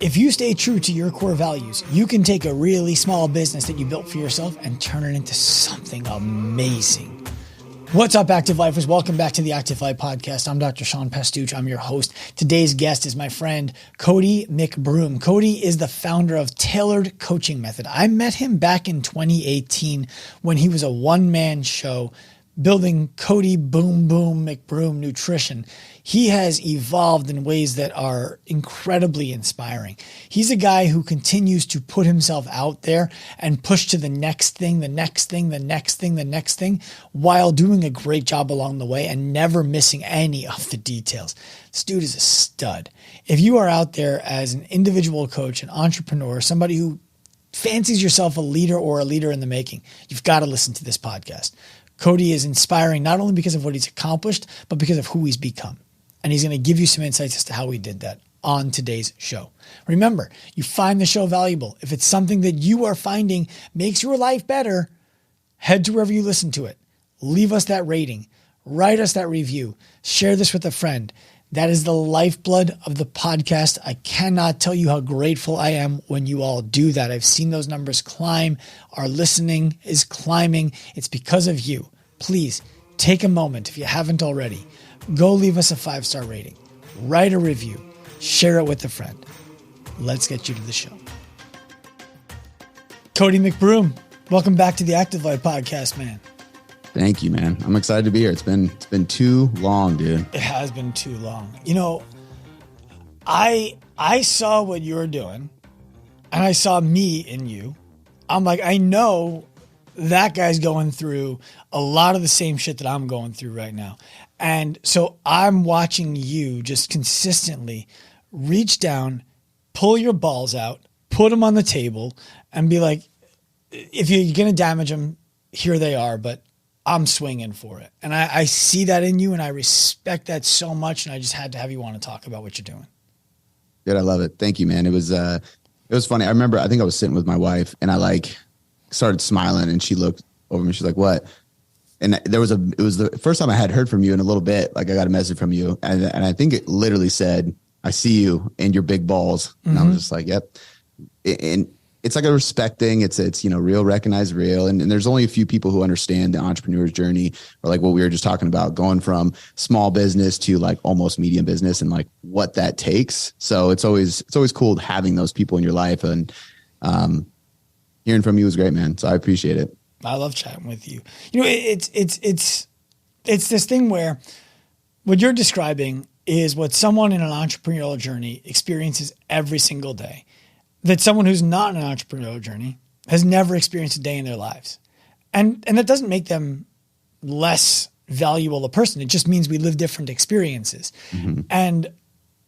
If you stay true to your core values, you can take a really small business that you built for yourself and turn it into something amazing. What's up, Active Lifers? Welcome back to the Active Life Podcast. I'm Dr. Sean Pastuch. I'm your host. Today's guest is my friend, Cody McBroom. Cody is the founder of Tailored Coaching Method. I met him back in 2018 when he was a one-man show building Cody Boom Boom McBroom Nutrition. He has evolved in ways that are incredibly inspiring. He's a guy who continues to put himself out there and push to the next thing, the next thing, the next thing, the next thing, while doing a great job along the way and never missing any of the details. This dude is a stud. If you are out there as an individual coach, an entrepreneur, somebody who fancies yourself a leader or a leader in the making, you've got to listen to this podcast. Cody is inspiring not only because of what he's accomplished, but because of who he's become. And he's going to give you some insights as to how he did that on today's show. Remember, you find the show valuable. If it's something that you are finding makes your life better, head to wherever you listen to it. Leave us that rating. Write us that review. Share this with a friend. That is the lifeblood of the podcast. I cannot tell you how grateful I am when you all do that. I've seen those numbers climb. Our listening is climbing. It's because of you. Please take a moment, if you haven't already, go leave us a 5-star rating, write a review, share it with a friend. Let's get you to the show. Cody McBroom, welcome back to the Active Life Podcast, man. Thank you, man. I'm excited to be here. It's been too long, dude. It has been too long. You know, I saw what you were doing and I saw me in you. I'm like, I know that guy's going through a lot of the same shit that I'm going through right now. And so I'm watching you just consistently reach down, pull your balls out, put them on the table and be like, if you're going to damage them, here they are, but I'm swinging for it. And I see that in you and I respect that so much. And I just had to have you want to talk about what you're doing. Good. I love it. Thank you, man. It was funny. I remember, I think I was sitting with my wife and I started smiling and she looked over me. She's like, what? And it was the first time I had heard from you in a little bit. Like I got a message from you and I think it literally said, I see you and your big balls. And I was just like, yep. And it's like a respect thing. It's, real, recognize real. And there's only a few people who understand the entrepreneur's journey or like what we were just talking about, going from small business to like almost medium business and like what that takes. So it's always cool having those people in your life and, hearing from you was great, man. So I appreciate it. I love chatting with you. You know, it's this thing where what you're describing is what someone in an entrepreneurial journey experiences every single day. That someone who's not in an entrepreneurial journey has never experienced a day in their lives. And that doesn't make them less valuable a person. It just means we live different experiences. Mm-hmm. And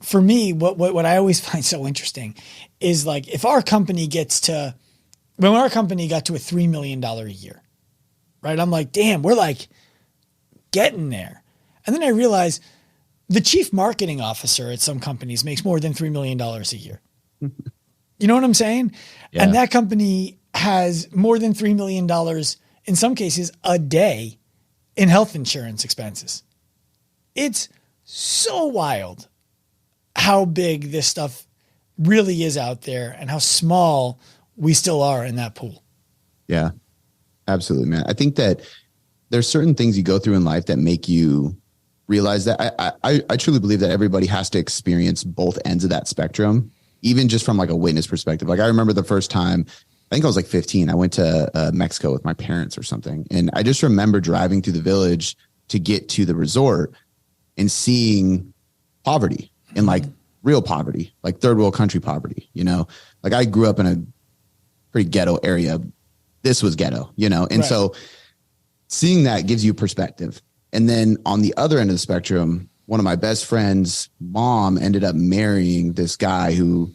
for me, what I always find so interesting is like, if our company got to a $3 million a year, right? I'm like, damn, we're like getting there. And then I realize the chief marketing officer at some companies makes more than $3 million a year. You know what I'm saying? Yeah. And that company has more than $3 million, in some cases, a day in health insurance expenses. It's so wild how big this stuff really is out there and how small we still are in that pool. Yeah, absolutely, man. I think that there's certain things you go through in life that make you realize that I truly believe that everybody has to experience both ends of that spectrum. Even just from like a witness perspective. Like I remember the first time, I think I was like 15. I went to Mexico with my parents or something. And I just remember driving through the village to get to the resort and seeing poverty and like real poverty, like third world country poverty, like I grew up in a pretty ghetto area. This was ghetto, and right. So seeing that gives you perspective. And then on the other end of the spectrum, one of my best friends' mom ended up marrying this guy who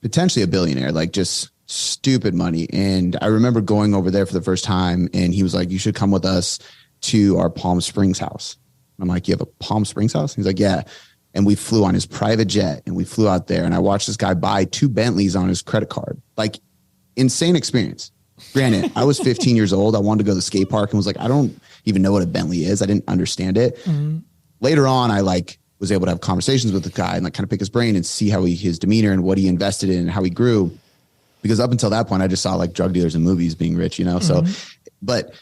potentially a billionaire, like just stupid money. And I remember going over there for the first time and he was like, you should come with us to our Palm Springs house. I'm like, you have a Palm Springs house? He's like, yeah. And we flew on his private jet and we flew out there and I watched this guy buy 2 Bentleys on his credit card. Like insane experience. Granted, I was 15 years old. I wanted to go to the skate park and was like, I don't even know what a Bentley is. I didn't understand it. Mm-hmm. Later on, I like was able to have conversations with the guy and like kind of pick his brain and see how his demeanor and what he invested in and how he grew. Because up until that point, I just saw like drug dealers in movies being rich, So, but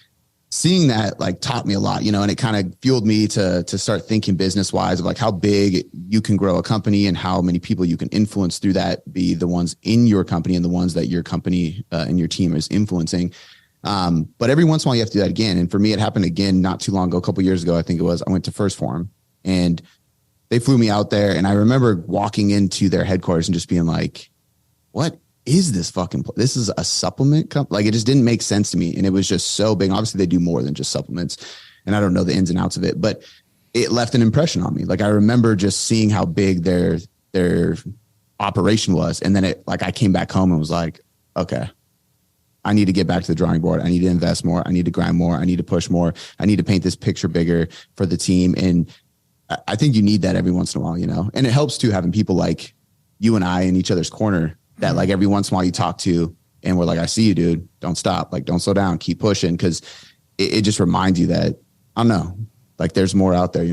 seeing that like taught me a lot, and it kind of fueled me to start thinking business wise of like how big you can grow a company and how many people you can influence through that, be the ones in your company and the ones that your company and your team is influencing. But every once in a while you have to do that again. And for me, it happened again, not too long ago, a couple of years ago, I think it was, I went to First Form and they flew me out there. And I remember walking into their headquarters and just being like, what is this this is a supplement company? Like it just didn't make sense to me. And it was just so big. Obviously they do more than just supplements and I don't know the ins and outs of it, but it left an impression on me. Like I remember just seeing how big their operation was. And then I came back home and was like, okay, I need to get back to the drawing board. I need to invest more. I need to grind more. I need to push more. I need to paint this picture bigger for the team. And I think you need that every once in a while, and it helps too, having people like you and I in each other's corner that like every once in a while you talk to and we're like, I see you, dude. Don't stop. Like, don't slow down. Keep pushing. Cause it just reminds you that, I don't know, like there's more out there,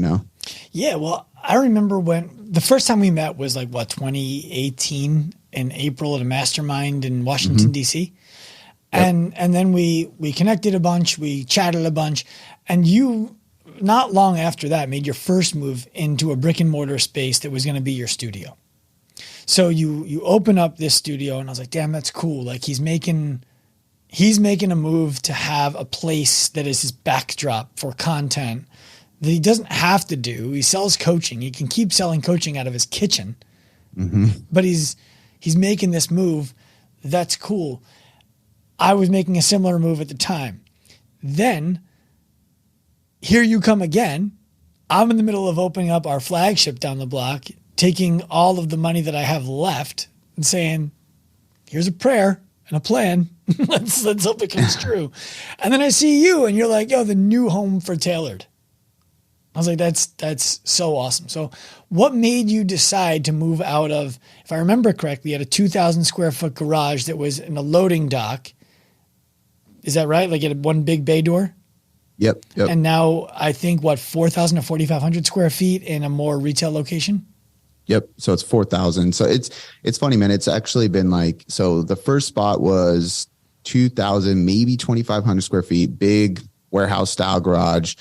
Yeah. Well, I remember when the first time we met was like 2018 in April at a mastermind in Washington, DC. Yep. And then we connected a bunch, we chatted a bunch, and you not long after that made your first move into a brick and mortar space that was going to be your studio. So you open up this studio and I was like, damn, that's cool. Like he's making a move to have a place that is his backdrop for content that he doesn't have to do. He sells coaching. He can keep selling coaching out of his kitchen, but he's making this move. That's cool. I was making a similar move at the time. Then here you come again. I'm in the middle of opening up our flagship down the block, taking all of the money that I have left and saying, here's a prayer and a plan. let's hope it comes true. And then I see you and you're like, yo, the new home for Tailored. I was like, that's so awesome. So what made you decide to move out of, if I remember correctly, you had a 2,000 square foot garage that was in a loading dock. Is that right? Like it had one big bay door? Yep. And now I think 4,000 or 4,500 square feet in a more retail location? Yep. So it's 4,000. So it's funny, man. It's actually been like, so the first spot was 2,000, maybe 2,500 square feet, big warehouse style garage.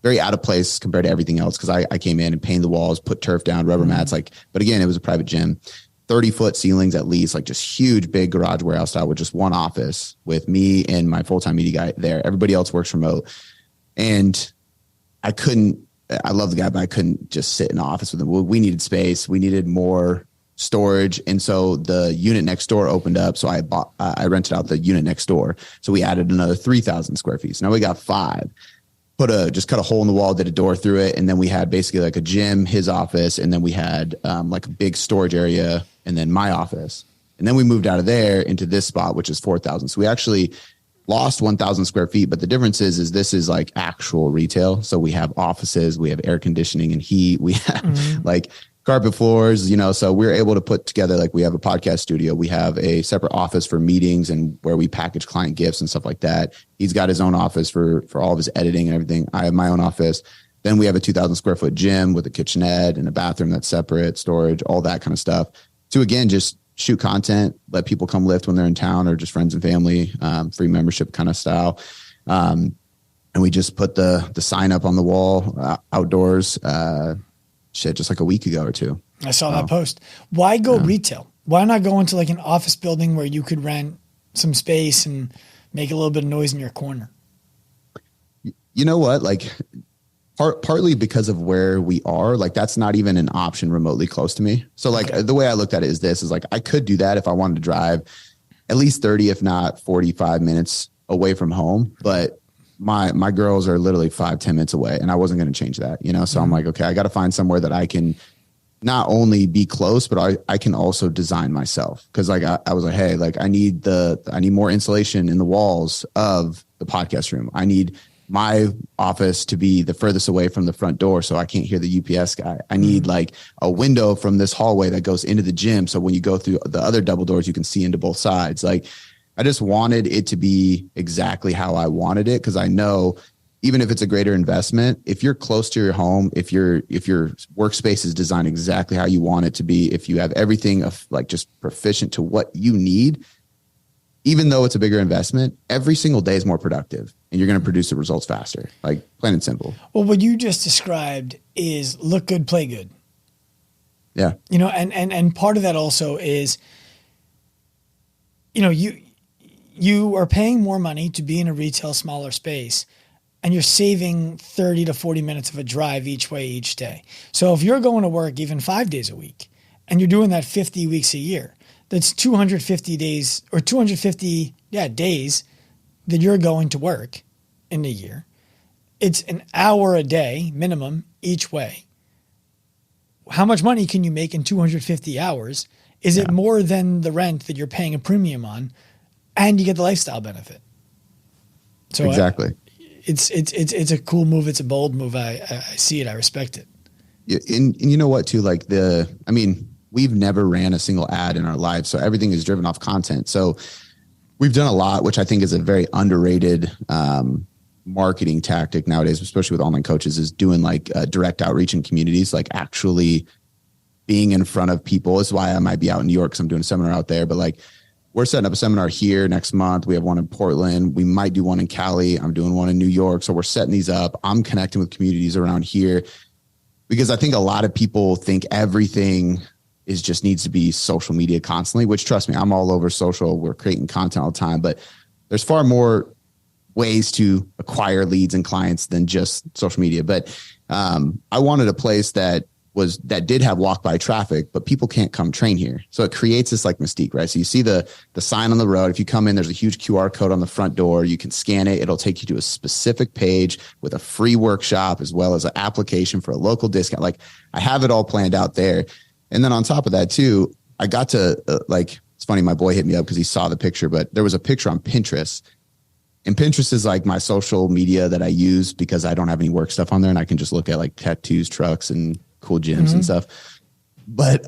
Very out of place compared to everything else. Cause I came in and painted the walls, put turf down, rubber mats, but again, it was a private gym, 30-foot ceilings at least, like just huge, big garage warehouse style with just one office with me and my full-time media guy there. Everybody else works remote. And I love the guy, but I couldn't just sit in the office with him. We needed space. We needed more storage. And so the unit next door opened up. So I rented out the unit next door. So we added another 3,000 square feet. So now we got 5. Just cut a hole in the wall, did a door through it. And then we had basically like a gym, his office. And then we had like a big storage area and then my office. And then we moved out of there into this spot, which is 4,000. So we actually lost 1,000 square feet. But the difference is this is like actual retail. So we have offices, we have air conditioning and heat. We have like carpet floors, so we're able to put together, like we have a podcast studio. We have a separate office for meetings and where we package client gifts and stuff like that. He's got his own office for all of his editing and everything. I have my own office. Then we have a 2,000 square foot gym with a kitchenette and a bathroom that's separate, storage, all that kind of stuff. To again, just shoot content, let people come lift when they're in town or just friends and family, free membership kind of style. And we just put the sign up on the wall outdoors, just like a week ago or 2. I saw that post. Why go retail? Why not go into like an office building where you could rent some space and make a little bit of noise in your corner? You know what? Like partly because of where we are, like that's not even an option remotely close to me. So like the way I looked at it is like, I could do that if I wanted to drive at least 30, if not 45 minutes away from home. But my girls are literally 5-10 minutes away and I wasn't going to change that, So I'm like, okay, I got to find somewhere that I can not only be close, but I can also design myself. Cause like, I was like, hey, like I need more insulation in the walls of the podcast room. I need my office to be the furthest away from the front door so I can't hear the UPS guy. I need like a window from this hallway that goes into the gym. So when you go through the other double doors, you can see into both sides. Like I just wanted it to be exactly how I wanted it. Cause I know even if it's a greater investment, if you're close to your home, if your workspace is designed exactly how you want it to be, if you have everything of like just proficient to what you need, even though it's a bigger investment, every single day is more productive and you're going to produce the results faster, like plain and simple. Well, what you just described is look good, play good. Yeah. You know, and part of that also is, you know, you are paying more money to be in a retail smaller space, and you're saving 30 to 40 minutes of a drive each way each day. So if you're going to work even 5 days a week and you're doing that 50 weeks a year, that's 250 days or 250 days that you're going to work in a year. It's an hour a day minimum each way. How much money can you make in 250 hours? Is it more than the rent that you're paying a premium on, and you get the lifestyle benefit? So exactly. It's a cool move. It's a bold move. I see it. I respect it. Yeah, and you know what too? Like we've never ran a single ad in our lives, so everything is driven off content. So we've done a lot, which I think is a very underrated marketing tactic nowadays, especially with online coaches, is doing like direct outreach in communities, like actually being in front of people. This is why I might be out in New York because I'm doing a seminar out there, but like we're setting up a seminar here next month. We have one in Portland. We might do one in Cali. I'm doing one in New York. So we're setting these up. I'm connecting with communities around here because I think a lot of people think everything is just needs to be social media constantly, which trust me, I'm all over social. We're creating content all the time, but there's far more ways to acquire leads and clients than just social media. But I wanted a place that did have walk by traffic, but people can't come train here. So it creates this like mystique, right? So you see the sign on the road. If you come in, there's a huge QR code on the front door. You can scan it. It'll take you to a specific page with a free workshop as well as an application for a local discount. Like I have it all planned out there. And then on top of that too, I got to it's funny. My boy hit me up because he saw the picture, but there was a picture on Pinterest. And Pinterest is like my social media that I use because I don't have any work stuff on there and I can just look at like tattoos, trucks, and cool gyms and stuff. But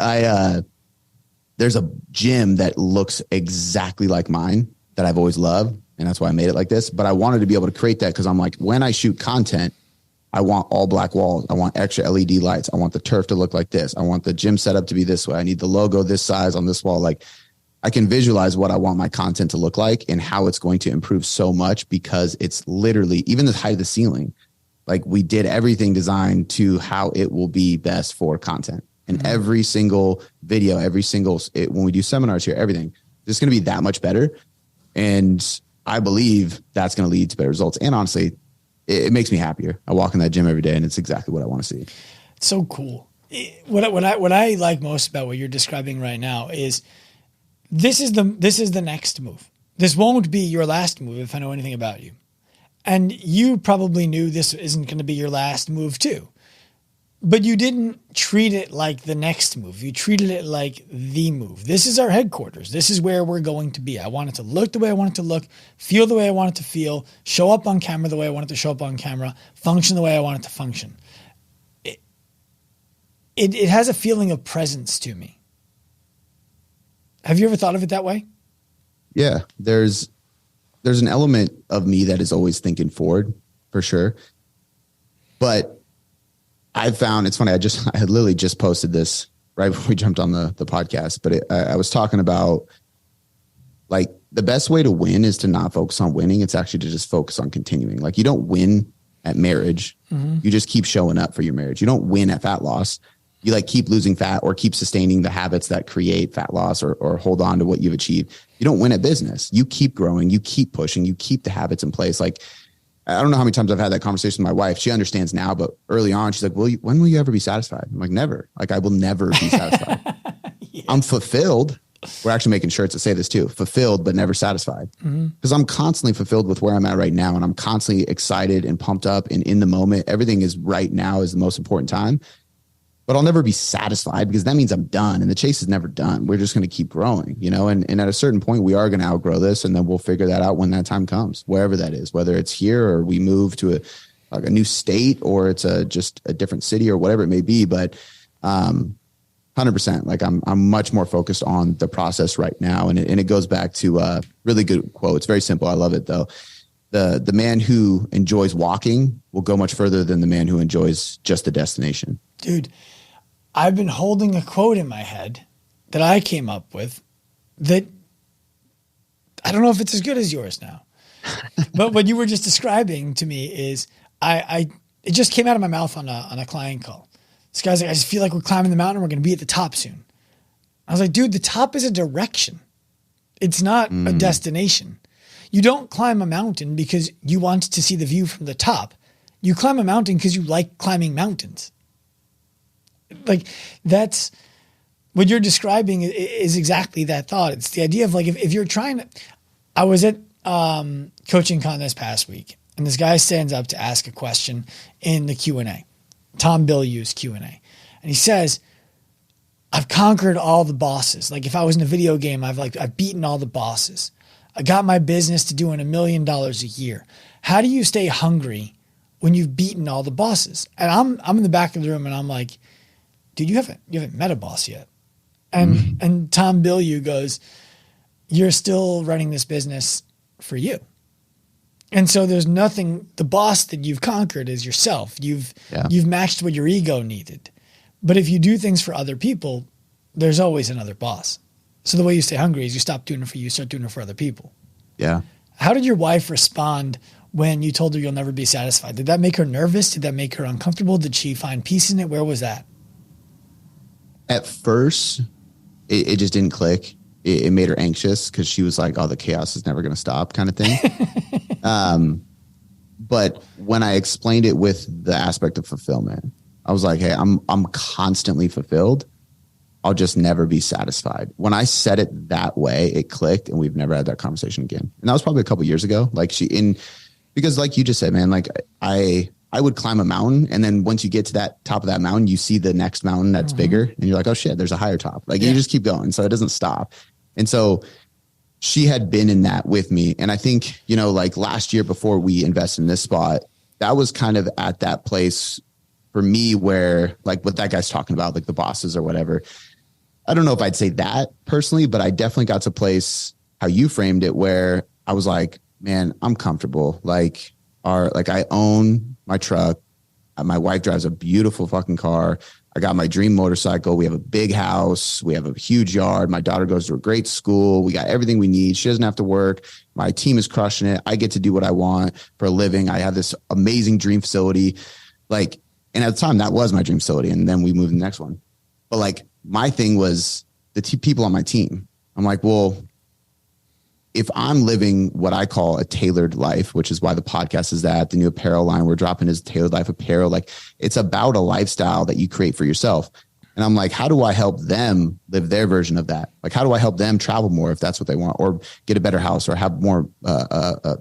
there's a gym that looks exactly like mine that I've always loved. And that's why I made it like this. But I wanted to be able to create that because I'm like, when I shoot content, I want all black walls. I want extra LED lights. I want the turf to look like this. I want the gym setup to be this way. I need the logo this size on this wall. Like I can visualize what I want my content to look like and how it's going to improve so much because it's literally even the height of the ceiling. Like we did everything designed to how it will be best for content. And every single video, when we do seminars here, everything is going to be that much better. And I believe that's going to lead to better results. And honestly, it makes me happier. I walk in that gym every day and it's exactly what I want to see. It's so cool. What I like most about what you're describing right now is this is the next move. This won't be your last move if I know anything about you. And you probably knew this isn't going to be your last move too. But you didn't treat it like the next move. You treated it like the move. This is our headquarters. This is where we're going to be. I want it to look the way I want it to look, feel the way I want it to feel, show up on camera the way I want it to show up on camera, function the way I want it to function. It has a feeling of presence to me. Have you ever thought of it that way? Yeah, there's an element of me that is always thinking forward for sure. But I've found it's funny. I literally just posted this right before we jumped on the podcast, but I was talking about like the best way to win is to not focus on winning. It's actually to just focus on continuing. Like you don't win at marriage. You just keep showing up for your marriage. You don't win at fat loss. You like keep losing fat or keep sustaining the habits that create fat loss or hold on to what you've achieved. You don't win at business. You keep growing, you keep pushing, you keep the habits in place. Like, I don't know how many times I've had that conversation with my wife. She understands now, but early on, she's like, when will you ever be satisfied? I'm like, never. Like, I will never be satisfied. Yeah. I'm fulfilled. We're actually making shirts that say this too, fulfilled, but never satisfied. Because I'm constantly fulfilled with where I'm at right now. And I'm constantly excited and pumped up and in the moment. Everything is right now is the most important time. But I'll never be satisfied because that means I'm done. And the chase is never done. We're just going to keep growing, you know, and at a certain point, we are going to outgrow this. And then we'll figure that out when that time comes, wherever that is, whether it's here or we move to a new state or it's just a different city or whatever it may be. But 100%, like I'm much more focused on the process right now. And it goes back to a really good quote. It's very simple. I love it though. the man who enjoys walking will go much further than the man who enjoys just the destination. Dude, I've been holding a quote in my head that I came up with that I don't know if it's as good as yours now. But what you were just describing to me is it just came out of my mouth on a client call. This guy's like, I just feel like we're climbing the mountain. We're going to be at the top soon. I was like, dude, the top is a direction. It's not a destination. You don't climb a mountain because you want to see the view from the top. You climb a mountain because you like climbing mountains. Like that's what you're describing is exactly that thought. It's the idea of like, if you're trying to, I was at Coaching Con this past week, and this guy stands up to ask a question in the Q&A, Tom Bilyeu's Q&A. And he says, I've conquered all the bosses. Like if I was in a video game, I've beaten all the bosses. I got my business to doing $1 million a year. How do you stay hungry when you've beaten all the bosses? And I'm in the back of the room and I'm like, dude, you haven't met a boss yet. And Tom Bilyeu goes, you're still running this business for you. And so there's nothing, the boss that you've conquered is yourself. You've matched what your ego needed. But if you do things for other people, there's always another boss. So the way you stay hungry is you stop doing it for you, start doing it for other people. Yeah. How did your wife respond when you told her you'll never be satisfied? Did that make her nervous? Did that make her uncomfortable? Did she find peace in it? Where was that? At first, it just didn't click. It made her anxious because she was like, oh, the chaos is never going to stop kind of thing. But when I explained it with the aspect of fulfillment, I was like, hey, I'm constantly fulfilled. I'll just never be satisfied. When I said it that way, it clicked, and we've never had that conversation again. And that was probably a couple of years ago. Because like you just said, man, like I would climb a mountain, and then once you get to that top of that mountain, you see the next mountain that's bigger, and you're like, oh shit, there's a higher top. Like you just keep going. So it doesn't stop. And so she had been in that with me. And I think, like last year before we invested in this spot, that was kind of at that place for me where like what that guy's talking about, like the bosses or whatever. I don't know if I'd say that personally, but I definitely got to a place how you framed it where I was like, man, I'm comfortable. Like I own my truck. My wife drives a beautiful fucking car. I got my dream motorcycle. We have a big house. We have a huge yard. My daughter goes to a great school. We got everything we need. She doesn't have to work. My team is crushing it. I get to do what I want for a living. I have this amazing dream facility. Like, and at the time that was my dream facility. And then we moved to the next one. But like my thing was the people on my team. I'm like, well, if I'm living what I call a tailored life, which is why the podcast is that, the new apparel line we're dropping is tailored life apparel. Like it's about a lifestyle that you create for yourself. And I'm like, how do I help them live their version of that? Like, how do I help them travel more if that's what they want, or get a better house, or have more,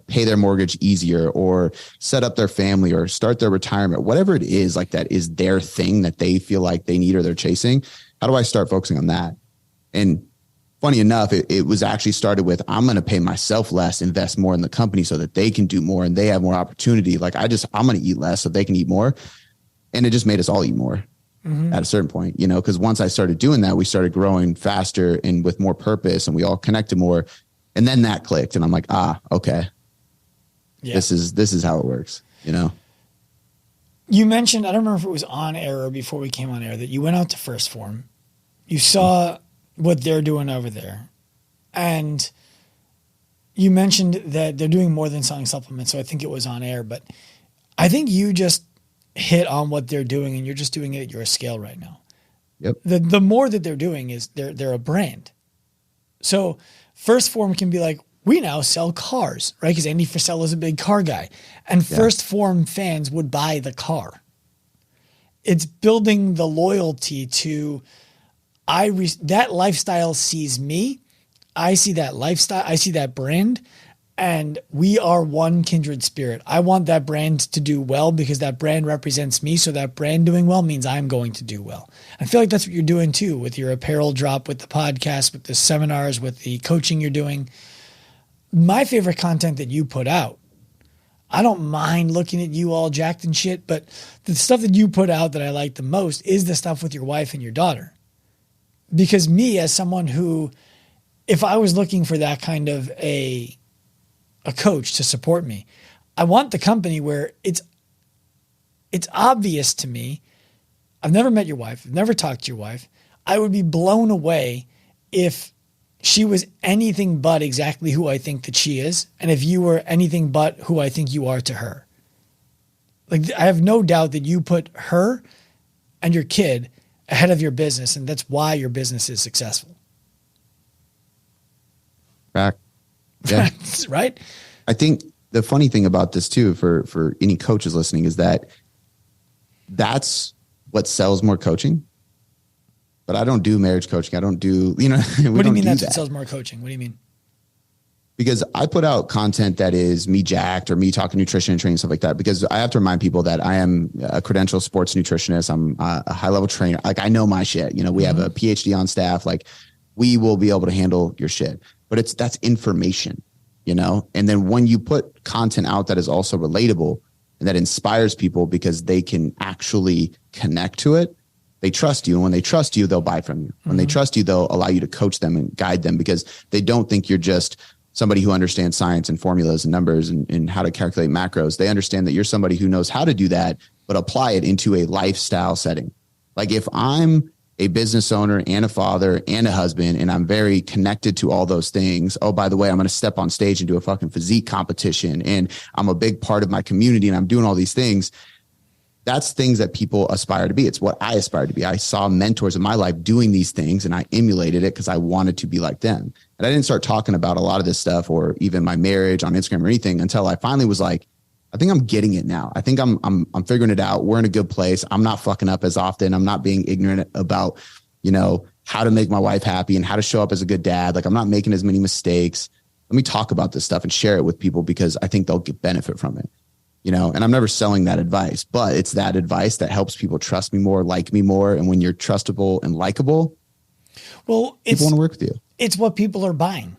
pay their mortgage easier, or set up their family, or start their retirement, whatever it is, like that is their thing that they feel like they need or they're chasing. How do I start focusing on that? And funny enough, it was actually started with, I'm going to pay myself less, invest more in the company so that they can do more and they have more opportunity. Like I'm going to eat less so they can eat more. And it just made us all eat more at a certain point, because once I started doing that, we started growing faster and with more purpose, and we all connected more. And then that clicked, and I'm like, okay, this is how it works. You mentioned, I don't remember if it was on air or before we came on air, that you went out to First Form. You saw what they're doing over there. And you mentioned that they're doing more than selling supplements. So I think it was on air, but I think you just hit on what they're doing, and you're just doing it at your scale right now. Yep. The more that they're doing is they're a brand. So First Form can be like, we now sell cars, right? Because Andy Frisella is a big car guy, and First Form fans would buy the car. It's building the loyalty to, that lifestyle sees me. I see that lifestyle. I see that brand, and we are one kindred spirit. I want that brand to do well because that brand represents me. So that brand doing well means I'm going to do well. I feel like that's what you're doing too, with your apparel drop, with the podcast, with the seminars, with the coaching you're doing. My favorite content that you put out, I don't mind looking at you all jacked and shit, but the stuff that you put out that I like the most is the stuff with your wife and your daughter. Because me, as someone who, if I was looking for that kind of a a coach to support me. I want the company where it's obvious to me. I've never met your wife. I've never talked to your wife. I would be blown away if she was anything but exactly who I think that she is, and if you were anything but who I think you are to her. Like, I have no doubt that you put her and your kid ahead of your business, and that's why your business is successful. Back. Yeah. Right? I think the funny thing about this too, for any coaches listening, is that that's what sells more coaching. But I don't do marriage coaching. I don't do, you know. What do you mean that's what sells more coaching? What do you mean? Because I put out content that is me jacked or me talking nutrition and training, stuff like that. Because I have to remind people that I am a credentialed sports nutritionist. I'm a high level trainer. Like, I know my shit. You know, we have a PhD on staff. Like, we will be able to handle your shit. But that's information, you know? And then when you put content out that is also relatable and that inspires people because they can actually connect to it, they trust you. And when they trust you, they'll buy from you. When they trust you, they'll allow you to coach them and guide them because they don't think you're just somebody who understands science and formulas and numbers and how to calculate macros. They understand that you're somebody who knows how to do that, but apply it into a lifestyle setting. Like, if I'm a business owner and a father and a husband, and I'm very connected to all those things. Oh, by the way, I'm going to step on stage and do a fucking physique competition, and I'm a big part of my community, and I'm doing all these things. That's things that people aspire to be. It's what I aspire to be. I saw mentors in my life doing these things, and I emulated it because I wanted to be like them. And I didn't start talking about a lot of this stuff or even my marriage on Instagram or anything until I finally was like, I think I'm getting it now. I think I'm figuring it out. We're in a good place. I'm not fucking up as often. I'm not being ignorant about, you know, how to make my wife happy and how to show up as a good dad. Like, I'm not making as many mistakes. Let me talk about this stuff and share it with people because I think they'll get benefit from it. You know, and I'm never selling that advice, but it's that advice that helps people trust me more, like me more. And when you're trustable and likable, well, people want to work with you. It's what people are buying.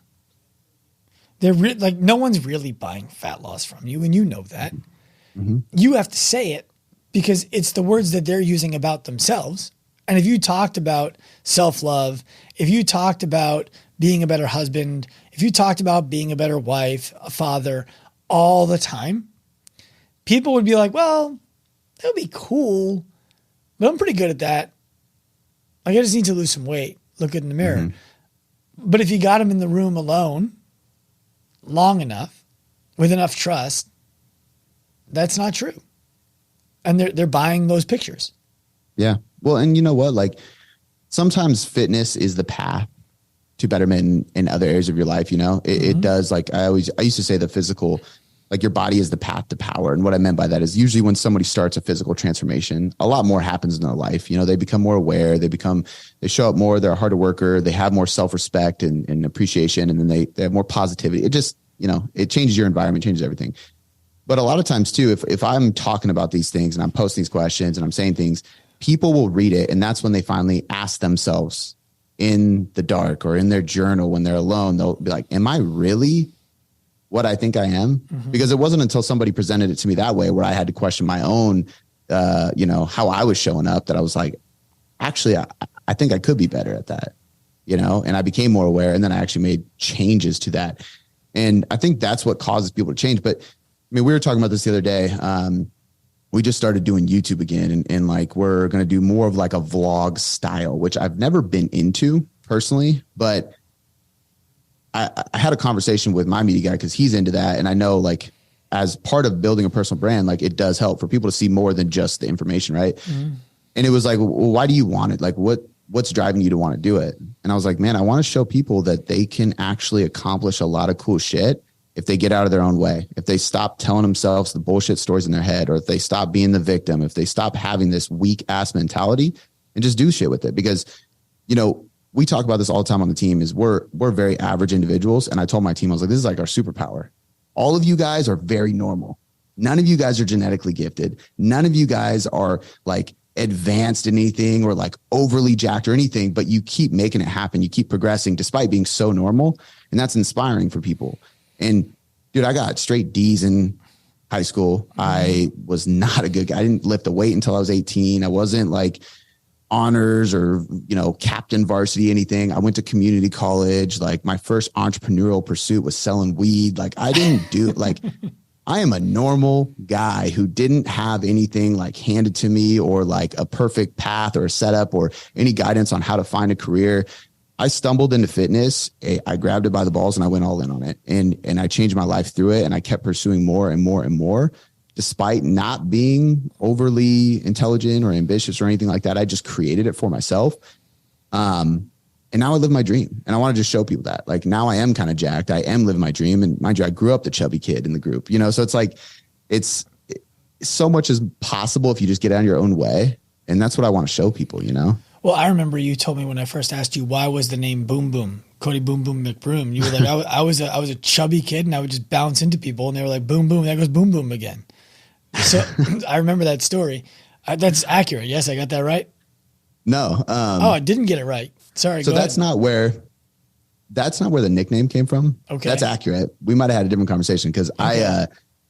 They're like, no one's really buying fat loss from you. And you know that. You have to say it because it's the words that they're using about themselves. And if you talked about self-love, if you talked about being a better husband, if you talked about being a better wife, a father all the time, people would be like, well, that would be cool, but I'm pretty good at that. Like, I just need to lose some weight, look good in the mirror. But if you got them in the room alone long enough, with enough trust, that's not true. And they're buying those pictures. Yeah. Well, and you know what? Like, sometimes fitness is the path to betterment in other areas of your life. You know, it does. Like, I used to say the physical, like, your body is the path to power. And what I meant by that is usually when somebody starts a physical transformation, a lot more happens in their life. You know, they become more aware, they show up more, they're a harder worker, they have more self-respect and appreciation. And then they have more positivity. It just, you know, it changes your environment, changes everything. But a lot of times too, if I'm talking about these things and I'm posting these questions and I'm saying things, people will read it. And that's when they finally ask themselves in the dark or in their journal when they're alone, they'll be like, am I really what I think I am? Because it wasn't until somebody presented it to me that way where I had to question my own, you know, how I was showing up, that I was like, actually, I think I could be better at that, you know, and I became more aware. And then I actually made changes to that. And I think that's what causes people to change. But I mean, we were talking about this the other day. We just started doing YouTube again, and like, we're going to do more of like a vlog style, which I've never been into personally, but I had a conversation with my media guy because he's into that. And I know, like, as part of building a personal brand, like, it does help for people to see more than just the information. Right. And it was like, well, why do you want it? Like, what's driving you to want to do it? And I was like, man, I want to show people that they can actually accomplish a lot of cool shit if they get out of their own way, if they stop telling themselves the bullshit stories in their head, or if they stop being the victim, if they stop having this weak ass mentality and just do shit with it. Because, you know, we talk about this all the time on the team is we're very average individuals. And I told my team, I was like, this is like our superpower. All of you guys are very normal. None of you guys are genetically gifted. None of you guys are like advanced in anything or like overly jacked or anything, but you keep making it happen. You keep progressing despite being so normal. And that's inspiring for people. And dude, I got straight D's in high school. I was not a good guy. I didn't lift a weight until I was 18. I wasn't like honors or, captain varsity, anything. I went to community college. Like my first entrepreneurial pursuit was selling weed. Like I didn't do like, I am a normal guy who didn't have anything like handed to me or like a perfect path or a setup or any guidance on how to find a career. I stumbled into fitness. I grabbed it by the balls and I went all in on it. And I changed my life through it. And I kept pursuing more and more and more, despite not being overly intelligent or ambitious or anything like that. I just created it for myself. And now I live my dream, and I want to just show people that like now I am kind of jacked. I am living my dream. And mind you, I grew up the chubby kid in the group, so it's like, it's so much is possible if you just get out of your own way. And that's what I want to show people, Well, I remember you told me when I first asked you, why was the name Boom Boom, Cody Boom Boom McBroom? You were like, I was a chubby kid and I would just bounce into people and they were like, boom, boom, there goes Boom Boom again. So I remember that story. That's accurate. Yes, I got that right. No. I didn't get it right. Sorry. So that's not where the nickname came from. Okay. That's accurate. We might've had a different conversation because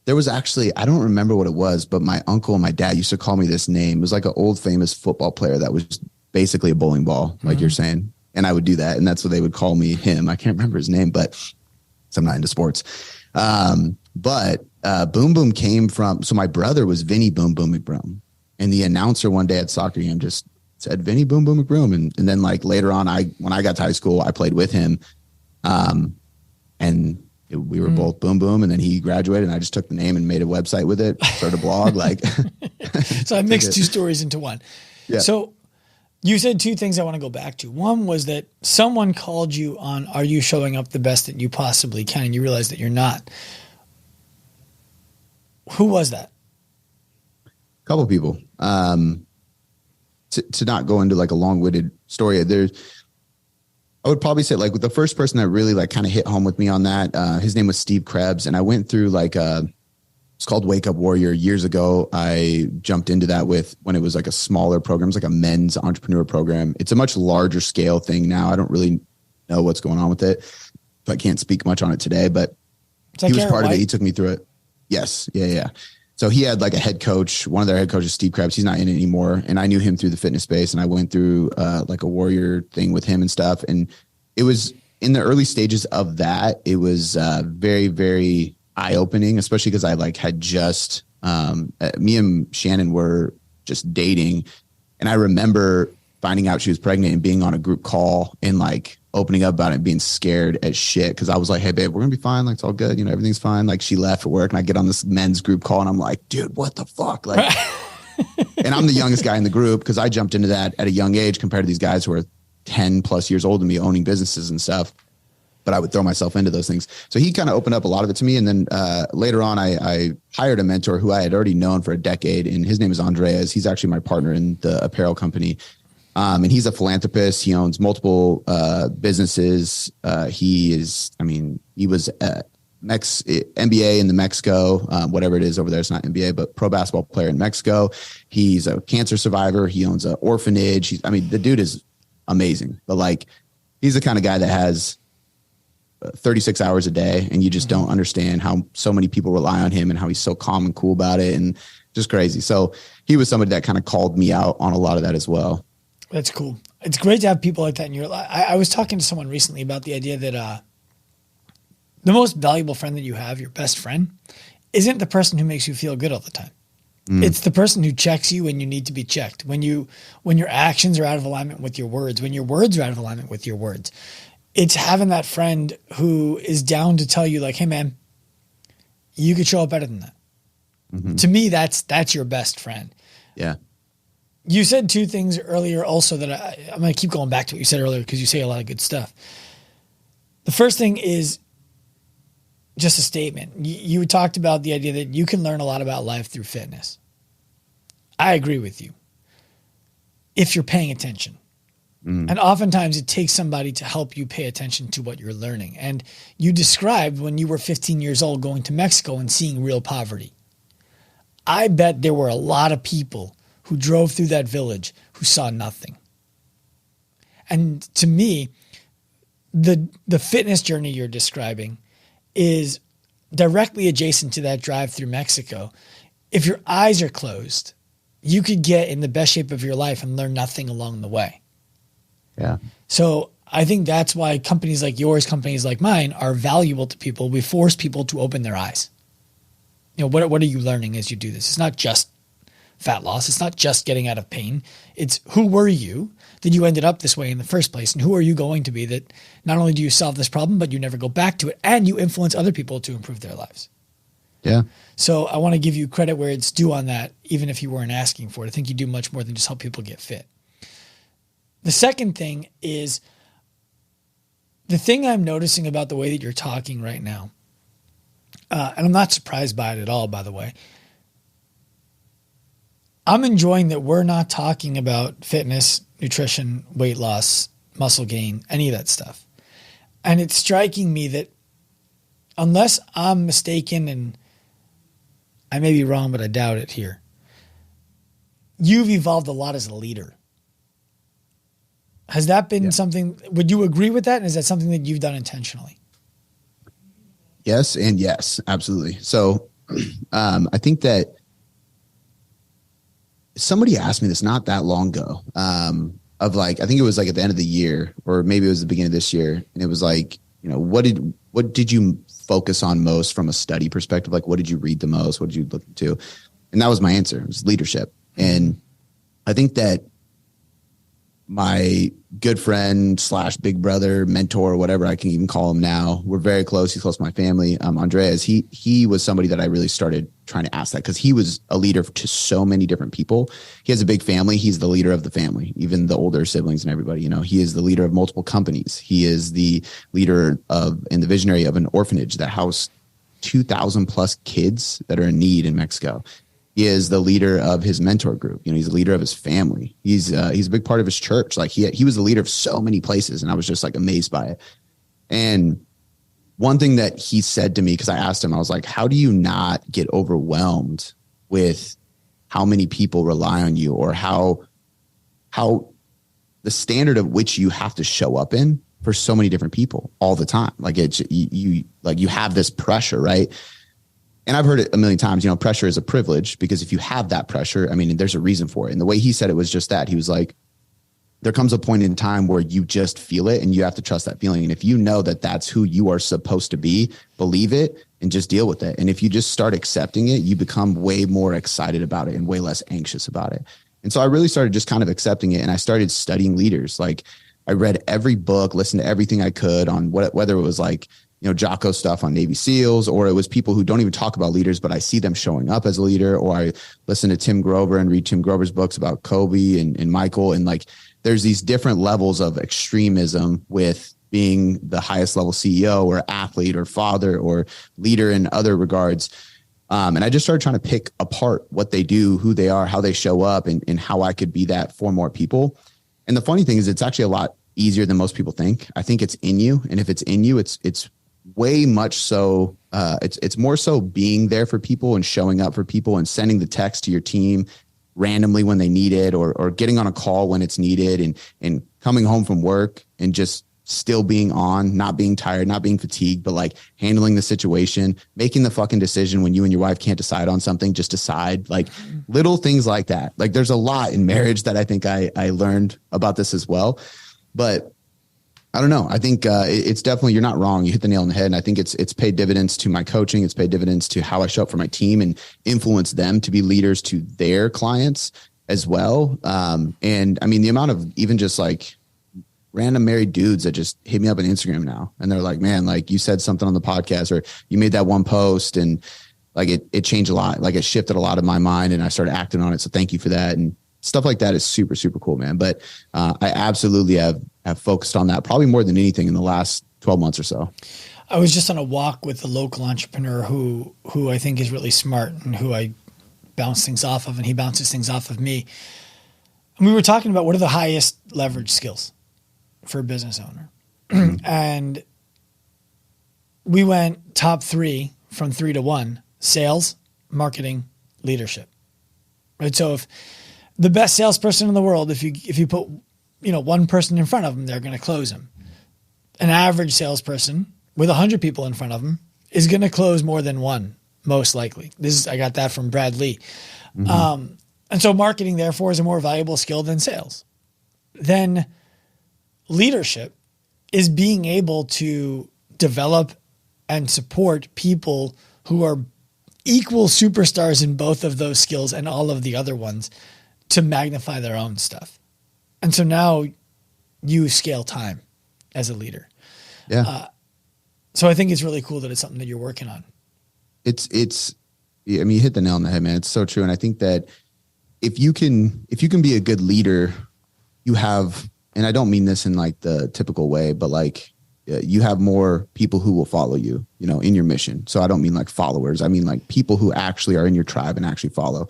there was actually, I don't remember what it was, but my uncle and my dad used to call me this name. It was like an old famous football player that was basically a bowling ball, like you're saying. And I would do that. And that's what they would call me, him. I can't remember his name, but I'm not into sports. But Boom Boom came from, so my brother was Vinny Boom Boom McBroom. And the announcer one day at soccer game just said Vinny Boom Boom McBroom. And then like later on, when I got to high school, I played with him. We were both Boom Boom. And then he graduated and I just took the name and made a website with it, started a blog. Like, so I mixed two stories into one. Yeah. So you said two things I want to go back to. One was that someone called you on, are you showing up the best that you possibly can? And you realize that you're not. Who was that? A couple of people. To not go into like a long-winded story, I would probably say like the first person that really like kind of hit home with me on that, his name was Steve Krebs. And I went through like it's called Wake Up Warrior years ago. I jumped into that when it was like a smaller program. It's like a men's entrepreneur program. It's a much larger scale thing now. I don't really know what's going on with it. So I can't speak much on it today, but he was part of it. He took me through it. Yes. Yeah. So he had like a head coach, one of their head coaches, Steve Krebs. He's not in it anymore. And I knew him through the fitness space. And I went through like a warrior thing with him and stuff. And it was in the early stages of that. It was very, very eye-opening, especially because I like had just, me and Shannon were just dating. And I remember finding out she was pregnant and being on a group call and like opening up about it and being scared as shit. Cause I was like, hey babe, we're gonna be fine. Like it's all good. Everything's fine. Like she left for work and I get on this men's group call and I'm like, dude, what the fuck? Like, and I'm the youngest guy in the group cause I jumped into that at a young age compared to these guys who are 10 plus years older than me owning businesses and stuff. But I would throw myself into those things. So he kind of opened up a lot of it to me. And then later on, I hired a mentor who I had already known for a decade. And his name is Andreas. He's actually my partner in the apparel company. And he's a philanthropist. He owns multiple businesses. He was NBA in the Mexico, whatever it is over there. It's not NBA, but pro basketball player in Mexico. He's a cancer survivor. He owns an orphanage. The dude is amazing. But like, he's the kind of guy that has 36 hours a day, and you just don't understand how so many people rely on him and how he's so calm and cool about it and just crazy. So he was somebody that kind of called me out on a lot of that as well. That's cool. It's great to have people like that in your life. I was talking to someone recently about the idea that the most valuable friend that you have, your best friend, isn't the person who makes you feel good all the time. It's the person who checks you when you need to be checked. When your actions are out of alignment with your words, when your words are out of alignment with your words. It's having that friend who is down to tell you like, hey man, you could show up better than that. Mm-hmm. To me, that's your best friend. Yeah. You said two things earlier also that I'm going to keep going back to what you said earlier because you say a lot of good stuff. The first thing is just a statement. You talked about the idea that you can learn a lot about life through fitness. I agree with you. If you're paying attention. And oftentimes it takes somebody to help you pay attention to what you're learning. And you described when you were 15 years old going to Mexico and seeing real poverty. I bet there were a lot of people who drove through that village who saw nothing. And to me, the fitness journey you're describing is directly adjacent to that drive through Mexico. If your eyes are closed, you could get in the best shape of your life and learn nothing along the way. Yeah. So I think that's why companies like yours, companies like mine are valuable to people. We force people to open their eyes. What are you learning as you do this? It's not just fat loss. It's not just getting out of pain. It's who were you that you ended up this way in the first place? And who are you going to be that not only do you solve this problem, but you never go back to it and you influence other people to improve their lives. Yeah. So I want to give you credit where it's due on that, even if you weren't asking for it. I think you do much more than just help people get fit. The second thing is the thing I'm noticing about the way that you're talking right now, and I'm not surprised by it at all, by the way. I'm enjoying that we're not talking about fitness, nutrition, weight loss, muscle gain, any of that stuff. And it's striking me that unless I'm mistaken, and I may be wrong, but I doubt it here, you've evolved a lot as a leader. Has that been something, would you agree with that? And is that something that you've done intentionally? Yes. And yes, absolutely. So I think that somebody asked me this not that long ago, of like, I think it was like at the end of the year, or maybe it was the beginning of this year. And it was like, what did you focus on most from a study perspective? Like, what did you read the most? What did you look into? And that was my answer. It was leadership. And I think that my good friend / big brother, mentor, whatever I can even call him now, we're very close. He's close to my family. Andreas, he was somebody that I really started trying to ask that, because he was a leader to so many different people. He has a big family. He's the leader of the family, even the older siblings and everybody. He is the leader of multiple companies. He is the leader of and the visionary of an orphanage that housed 2,000 plus kids that are in need in Mexico. He is the leader of his mentor group. He's the leader of his family. He's a big part of his church. Like he was the leader of so many places, and I was just like amazed by it. And one thing that he said to me, because I asked him, I was like, how do you not get overwhelmed with how many people rely on you, or how the standard of which you have to show up in for so many different people all the time? Like you have this pressure, right? And I've heard it a million times, pressure is a privilege, because if you have that pressure, there's a reason for it. And the way he said it was just that. He was like, there comes a point in time where you just feel it, and you have to trust that feeling. And if you know that that's who you are supposed to be, believe it and just deal with it. And if you just start accepting it, you become way more excited about it and way less anxious about it. And so I really started just kind of accepting it. And I started studying leaders. Like I read every book, listened to everything I could on whether it was like, Jocko stuff on Navy SEALs, or it was people who don't even talk about leaders, but I see them showing up as a leader, or I listen to Tim Grover and read Tim Grover's books about Cody and Michael. And like, there's these different levels of extremism with being the highest level CEO or athlete or father or leader in other regards. And I just started trying to pick apart what they do, who they are, how they show up, and how I could be that for more people. And the funny thing is, it's actually a lot easier than most people think. I think it's in you. And if it's in you, it's way much so. It's more so being there for people and showing up for people and sending the text to your team randomly when they need it, or getting on a call when it's needed, and coming home from work and just still being on, not being tired, not being fatigued, but like handling the situation, making the fucking decision when you and your wife can't decide on something, just decide, like little things like that. Like there's a lot in marriage that I think I learned about this as well. But I don't know. I think it's definitely, you're not wrong. You hit the nail on the head. And I think it's paid dividends to my coaching. It's paid dividends to how I show up for my team and influence them to be leaders to their clients as well. And the amount of even just like random married dudes that just hit me up on Instagram now. And they're like, man, like you said something on the podcast, or you made that one post, and like it changed a lot. Like it shifted a lot of my mind, and I started acting on it. So thank you for that. And stuff like that is super, super cool, man. But I absolutely have focused on that probably more than anything in the last 12 months or so. I was just on a walk with a local entrepreneur who I think is really smart, and who I bounce things off of, and he bounces things off of me. And we were talking about what are the highest leverage skills for a business owner. And we went top 3 from 3 to 1: sales, marketing, leadership. Right. So if the best salesperson in the world, if you put, one person in front of them, they're going to close them. An average salesperson with 100 people in front of them is going to close more than one, most likely. I got that from Brad Lee. And And so marketing, therefore, is a more valuable skill than sales. Then leadership is being able to develop and support people who are equal superstars in both of those skills and all of the other ones to magnify their own stuff. And so now you scale time as a leader. Yeah. So I think it's really cool that it's something that you're working on. I mean, you hit the nail on the head, man. It's so true. And I think that if you can be a good leader, you have, and I don't mean this in like the typical way, but like you have more people who will follow you, you know, in your mission. So I don't mean like followers. I mean like people who actually are in your tribe and actually follow.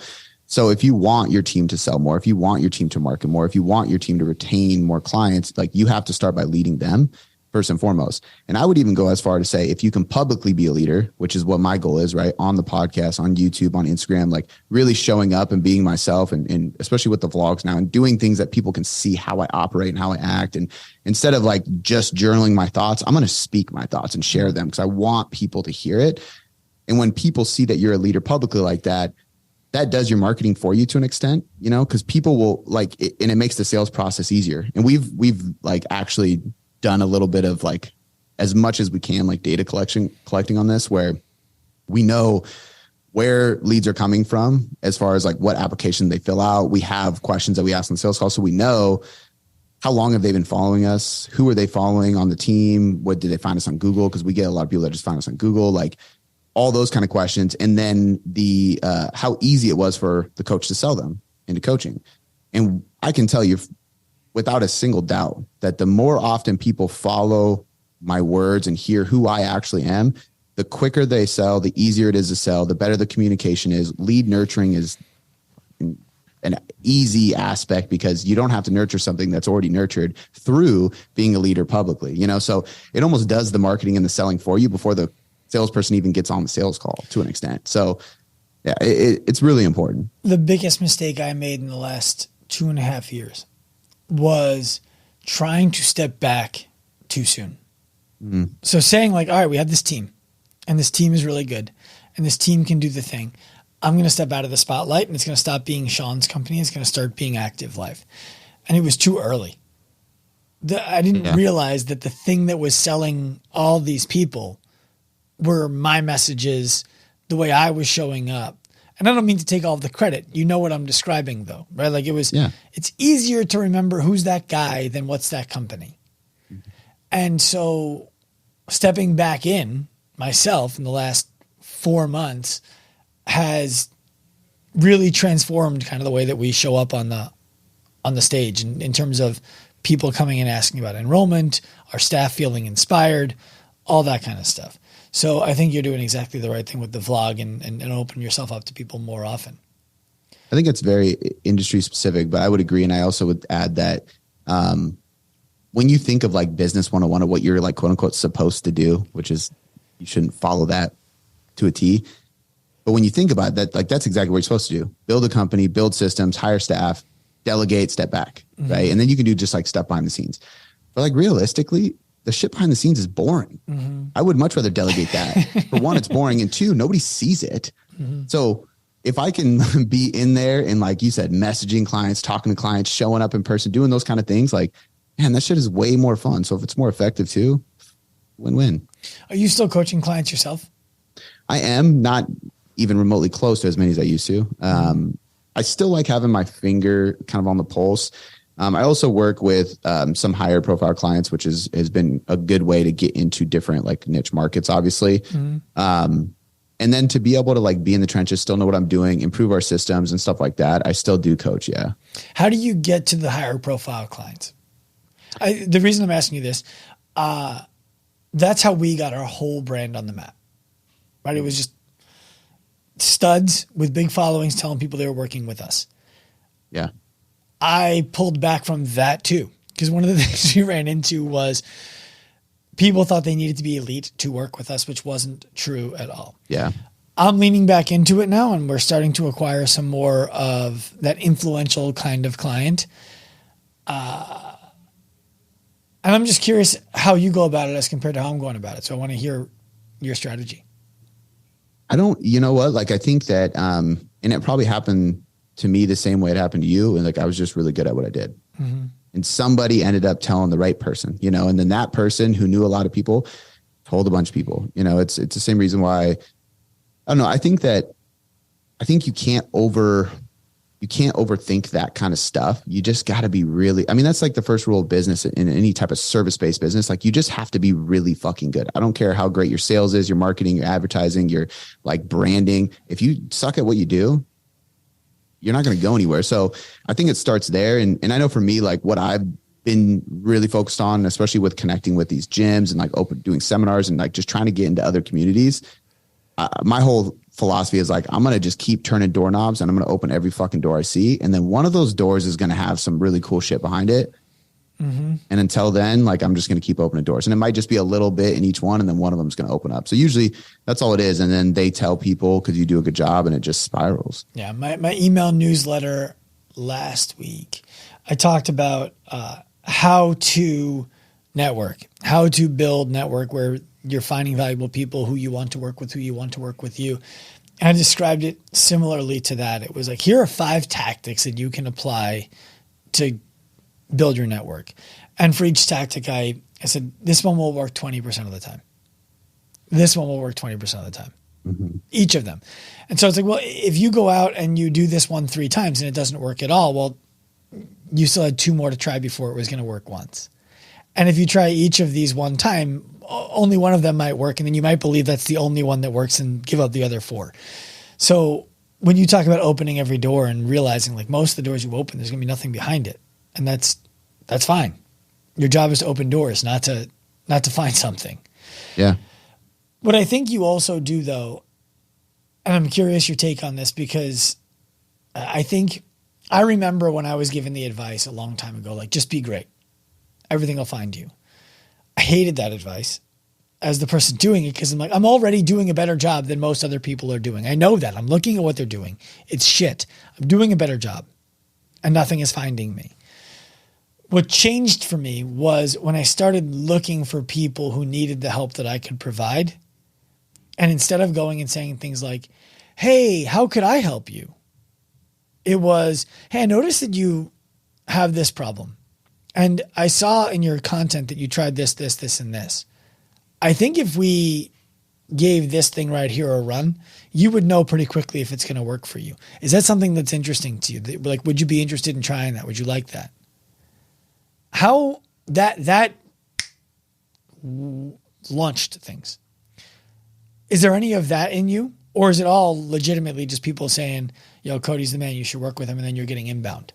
So if you want your team to sell more, if you want your team to market more, if you want your team to retain more clients, like you have to start by leading them first and foremost. And I would even go as far to say, if you can publicly be a leader, which is what my goal is, right? On the podcast, on YouTube, on Instagram, like really showing up and being myself and especially with the vlogs now and doing things that people can see how I operate and how I act. And instead of like just journaling my thoughts, I'm going to speak my thoughts and share them because I want people to hear it. And when people see that you're a leader publicly like that, that does your marketing for you to an extent, you know, because people will like it, and it makes the sales process easier. And we've like actually done a little bit of like as much as we can, like data collecting on this, where we know where leads are coming from as far as like what application they fill out. We have questions that we ask on sales calls. So we know how long have they been following us? Who are they following on the team? What did they find us on Google? Because we get a lot of people that just find us on Google, like all those kind of questions. And then the how easy it was for the coach to sell them into coaching. And I can tell you without a single doubt that the more often people follow my words and hear who I actually am, the quicker they sell, the easier it is to sell, the better the communication is. Lead nurturing is an easy aspect because you don't have to nurture something that's already nurtured through being a leader publicly, you know? So it almost does the marketing and the selling for you before the salesperson even gets on the sales call to an extent. So yeah, it's really important. The biggest mistake I made in the last 2.5 years was trying to step back too soon. Mm. So saying like, all right, we have this team and this team is really good and this team can do the thing. I'm going to step out of the spotlight and it's going to stop being Sean's company. It's going to start being Active Life. And it was too early. I didn't realize that the thing that was selling all these people were my messages, the way I was showing up. And I don't mean to take all of the credit. You know what I'm describing though, right? Like it's easier to remember who's that guy than what's that company. Mm-hmm. And so stepping back in myself in the last 4 months has really transformed kind of the way that we show up on the stage in terms of people coming and asking about enrollment, our staff feeling inspired, all that kind of stuff. So I think you're doing exactly the right thing with the vlog and open yourself up to people more often. I think it's very industry specific, but I would agree. And I also would add that when you think of like business 101 of what you're like, quote unquote, supposed to do, which is you shouldn't follow that to a T. But when you think about that, like that's exactly what you're supposed to do. Build a company, build systems, hire staff, delegate, step back, mm-hmm. right? And then you can do just like stuff behind the scenes. But like realistically, the shit behind the scenes is boring. Mm-hmm. I would much rather delegate that. For one, it's boring. And two, nobody sees it. Mm-hmm. So if I can be in there and like you said, messaging clients, talking to clients, showing up in person, doing those kind of things, like, man, that shit is way more fun. So if it's more effective too, win-win. Are you still coaching clients yourself? I am not even remotely close to as many as I used to. I still like having my finger kind of on the pulse. I also work with some higher profile clients, which has been a good way to get into different like niche markets, obviously. Mm-hmm. And then to be able to like be in the trenches, still know what I'm doing, improve our systems and stuff like that. I still do coach. Yeah. How do you get to the higher profile clients? The reason I'm asking you this, that's how we got our whole brand on the map, right? It was just studs with big followings telling people they were working with us. Yeah. I pulled back from that too, because one of the things we ran into was people thought they needed to be elite to work with us, which wasn't true at all. Yeah. I'm leaning back into it now, and we're starting to acquire some more of that influential kind of client. And I'm just curious how you go about it as compared to how I'm going about it. So I want to hear your strategy. You know what? Like, I think that, and it probably happened to me the same way it happened to you. And like, I was just really good at what I did. Mm-hmm. And somebody ended up telling the right person, you know, and then that person who knew a lot of people told a bunch of people, you know. It's the same reason why, I don't know. I think you can't overthink that kind of stuff. You just got to be really, I mean, that's like the first rule of business in any type of service-based business. Like, you just have to be really fucking good. I don't care how great your sales is, your marketing, your advertising, your like branding. If you suck at what you do, you're not going to go anywhere. So I think it starts there. And I know for me, like what I've been really focused on, especially with connecting with these gyms and like doing seminars and like just trying to get into other communities. My whole philosophy is like, I'm going to just keep turning doorknobs and I'm going to open every fucking door I see. And then one of those doors is going to have some really cool shit behind it. Mm-hmm. And until then, like, I'm just going to keep opening doors, and it might just be a little bit in each one. And then one of them is going to open up. So usually that's all it is. And then they tell people because you do a good job and it just spirals. Yeah. My email newsletter last week, I talked about how to network, how to build network where you're finding valuable people who you want to work with, who you want to work with you. And I described it similarly to that. It was like, here are 5 tactics that you can apply to build your network. And for each tactic, I said, this one will work 20% of the time. This one will work 20% of the time. Mm-hmm. Each of them. And so it's like, well, if you go out and you do this one 3 times and it doesn't work at all, well, you still had 2 more to try before it was going to work once. And if you try each of these one time, only one of them might work. And then you might believe that's the only one that works and give up the other 4. So when you talk about opening every door and realizing like most of the doors you open, there's going to be nothing behind it. And that's fine. Your job is to open doors, not to find something. Yeah. What I think you also do though, and I'm curious your take on this, because I remember when I was given the advice a long time ago, like, just be great. Everything will find you. I hated that advice as the person doing it, because I'm like, I'm already doing a better job than most other people are doing. I know that. I'm looking at what they're doing. It's shit. I'm doing a better job and nothing is finding me. What changed for me was when I started looking for people who needed the help that I could provide. And instead of going and saying things like, hey, how could I help you? It was, hey, I noticed that you have this problem. And I saw in your content that you tried this, this, this, and this. I think if we gave this thing right here a run, you would know pretty quickly if it's going to work for you. Is that something that's interesting to you? Like, would you be interested in trying that? Would you like that? How that launched things. Is there any of that in you? Or is it all legitimately just people saying, yo, Cody's the man, you should work with him, and then you're getting inbound?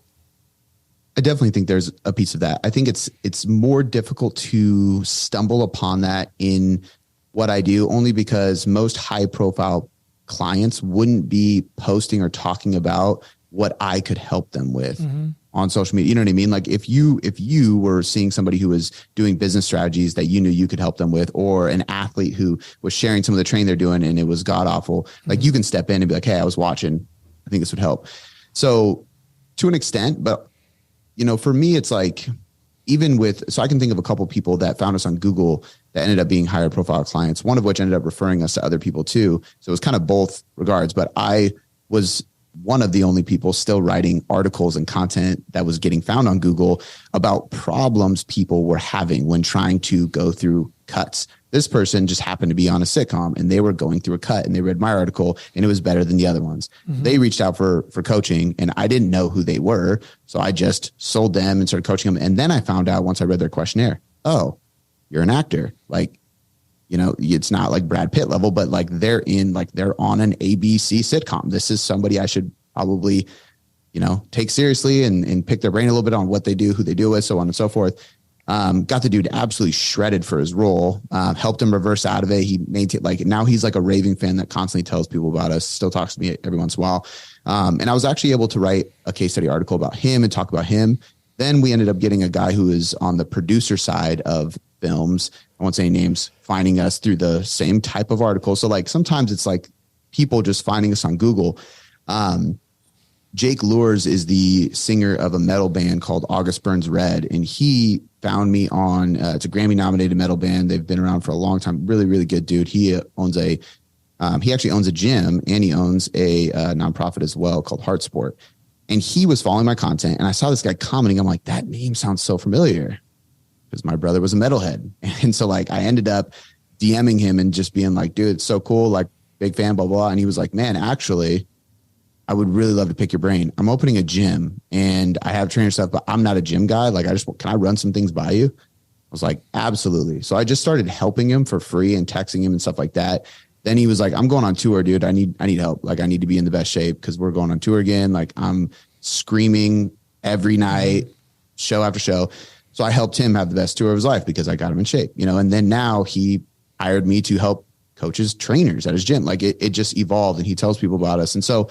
I definitely think there's a piece of that. I think it's more difficult to stumble upon that in what I do, only because most high profile clients wouldn't be posting or talking about what I could help them with on social media. You know what I mean? Like if you were seeing somebody who was doing business strategies that you knew you could help them with, or an athlete who was sharing some of the training they're doing and it was god awful, like you can step in and be like, hey, I was watching, I think this would help. So to an extent, but you know, for me, it's like, so I can think of a couple of people that found us on Google that ended up being higher profile clients, one of which ended up referring us to other people too. So it was kind of both regards, but I was one of the only people still writing articles and content that was getting found on Google about problems people were having when trying to go through cuts. This person just happened to be on a sitcom and they were going through a cut and they read my article and it was better than the other ones. Mm-hmm. They reached out for coaching and I didn't know who they were. So I just sold them and started coaching them. And then I found out once I read their questionnaire, oh, you're an actor. Like, you know, it's not like Brad Pitt level, but like they're on an ABC sitcom. This is somebody I should probably, you know, take seriously and pick their brain a little bit on what they do, who they do with, so on and so forth. Got the dude absolutely shredded for his role, helped him reverse out of it. He maintained, like, now he's like a raving fan that constantly tells people about us, still talks to me every once in a while. And I was actually able to write a case study article about him and talk about him. Then we ended up getting a guy who is on the producer side of films, I won't say any names, finding us through the same type of article. So like sometimes it's like people just finding us on Google. Jake Lures is the singer of a metal band called August Burns Red, and he found me on it's a Grammy nominated metal band. They've been around for a long time. Really, really good dude. He actually owns a gym and he owns a nonprofit as well called Heart Sport. And he was following my content, and I saw this guy commenting. I'm like, that name sounds so familiar, because my brother was a metalhead. And so like I ended up DMing him and just being like, dude, it's so cool. Like, big fan, blah, blah. And he was like, man, actually, I would really love to pick your brain. I'm opening a gym and I have trainer stuff, but I'm not a gym guy. Like, can I run some things by you? I was like, absolutely. So I just started helping him for free and texting him and stuff like that. Then he was like, I'm going on tour, dude. I need help. Like, I need to be in the best shape because we're going on tour again. Like, I'm screaming every night, show after show. So I helped him have the best tour of his life because I got him in shape, and then now he hired me to help coaches, trainers at his gym. Like it just evolved, and he tells people about us. And so,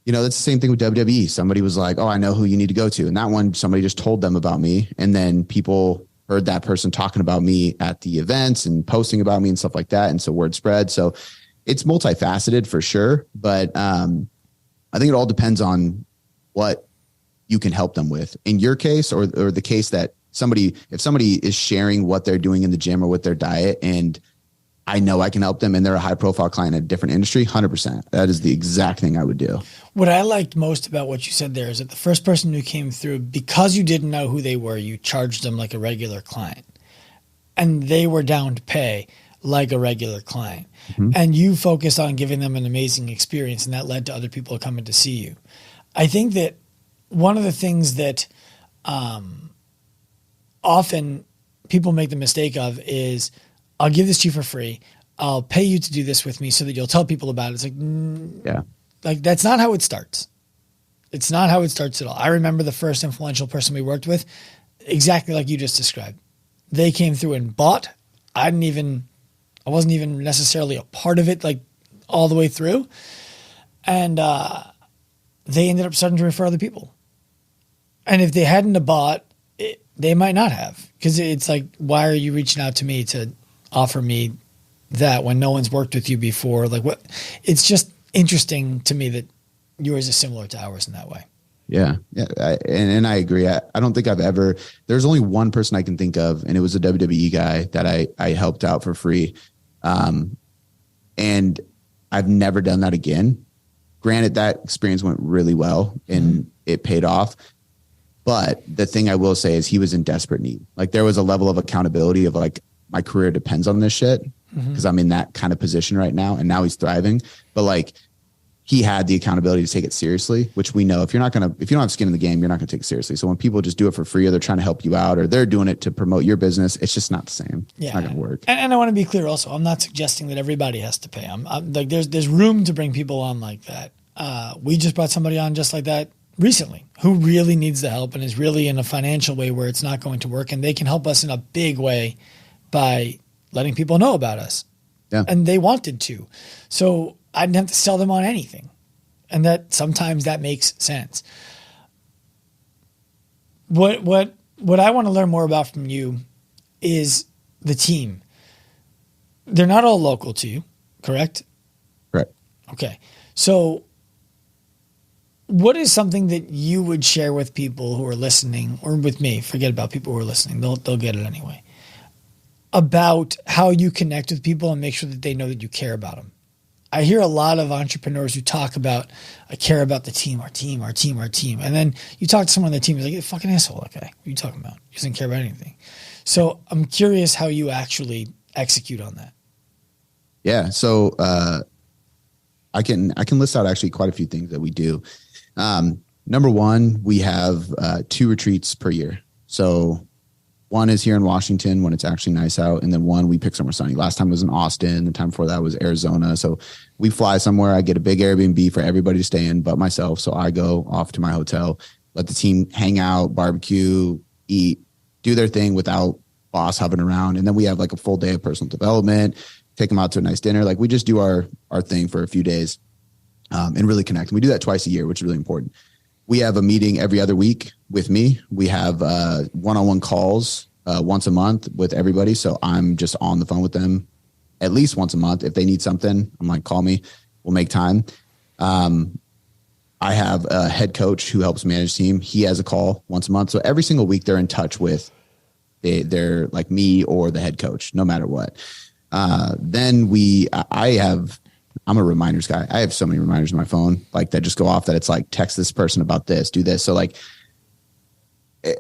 that's the same thing with WWE. Somebody was like, oh, I know who you need to go to. And that one, somebody just told them about me. And then people heard that person talking about me at the events and posting about me and stuff like that. And so word spread. So it's multifaceted for sure. But I think it all depends on what you can help them with. In your case, or the case that if somebody is sharing what they're doing in the gym or with their diet, and I know I can help them and they're a high profile client in a different industry, 100%. That is the exact thing I would do. What I liked most about what you said there is that the first person who came through, because you didn't know who they were, you charged them like a regular client, and they were down to pay like a regular client. Mm-hmm. And you focused on giving them an amazing experience, and that led to other people coming to see you. I think that one of the things that often people make the mistake of is, I'll give this to you for free. I'll pay you to do this with me so that you'll tell people about it. It's like, like that's not how it starts. It's not how it starts at all. I remember the first influential person we worked with, exactly like you just described. They came through and bought. I wasn't even necessarily a part of it, like all the way through. And they ended up starting to refer other people. And if they hadn't have bought, they might not have, because it's like, why are you reaching out to me to offer me that when no one's worked with you before? Like, what? It's just interesting to me that yours is similar to ours in that way. Yeah. And I agree. I don't think there's only one person I can think of, and it was a WWE guy that I helped out for free. And I've never done that again. Granted, that experience went really well and it paid off. But the thing I will say is he was in desperate need. Like, there was a level of accountability of like, my career depends on this shit because I'm in that kind of position right now, and now he's thriving. But like, he had the accountability to take it seriously, which we know if you don't have skin in the game, you're not going to take it seriously. So when people just do it for free, or they're trying to help you out, or they're doing it to promote your business, it's just not the same. Yeah. It's not going to work. And I want to be clear also, I'm not suggesting that everybody has to pay. I'm like, there's room to bring people on like that. We just brought somebody on just like that recently who really needs the help and is really in a financial way where it's not going to work, and they can help us in a big way by letting people know about us. Yeah. And they wanted to. So I didn't have to sell them on anything. And that sometimes that makes sense. What I want to learn more about from you is the team. They're not all local to you, correct? Correct. Okay. So what is something that you would share with people who are listening, or with me, forget about people who are listening, they'll get it anyway, about how you connect with people and make sure that they know that you care about them? I hear a lot of entrepreneurs who talk about, I care about the team, our team. And then you talk to someone on the team, you're like, you're a fucking asshole. Okay, what are you talking about? He doesn't care about anything. So I'm curious how you actually execute on that. Yeah. So I can list out actually quite a few things that we do. Number one, we have 2 retreats per year. So one is here in Washington when it's actually nice out, and then one we pick somewhere sunny. Last time was in Austin. The time before that was Arizona. So we fly somewhere. I get a big Airbnb for everybody to stay in but myself. So I go off to my hotel, let the team hang out, barbecue, eat, do their thing without boss hovering around. And then we have like a full day of personal development, take them out to a nice dinner. Like, we just do our thing for a few days and really connect. And we do that twice a year, which is really important. We have a meeting every other week with me. We have one-on-one calls once a month with everybody. So I'm just on the phone with them at least once a month. If they need something, I'm like, call me, we'll make time. I have a head coach who helps manage the team. He has a call once a month. So every single week they're in touch with they're like me or the head coach, no matter what. Then I have I'm a reminders guy. I have so many reminders on my phone, like that just go off that it's like, text this person about this, do this. So like,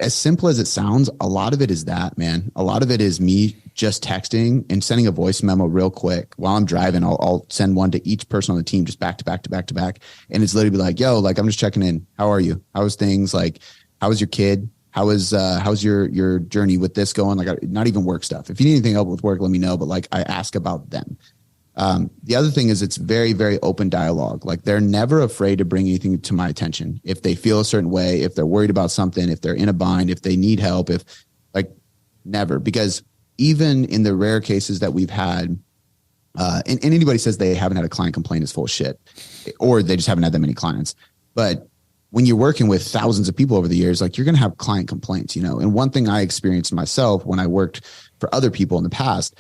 as simple as it sounds, a lot of it is that, man. A lot of it is me just texting and sending a voice memo real quick while I'm driving. I'll send one to each person on the team, just back to back to back to back. And it's literally like, yo, like, I'm just checking in. How are you? How was things? Like, how was your kid? How's your journey with this going? Like, not even work stuff. If you need anything help with work, let me know. But like, I ask about them. The other thing is it's very, very open dialogue. Like, they're never afraid to bring anything to my attention. If they feel a certain way, if they're worried about something, if they're in a bind, if they need help, if like, never, because even in the rare cases that we've had, and anybody says they haven't had a client complain is full of shit, or they just haven't had that many clients. But when you're working with thousands of people over the years, like, you're going to have client complaints, you know? And one thing I experienced myself when I worked for other people in the past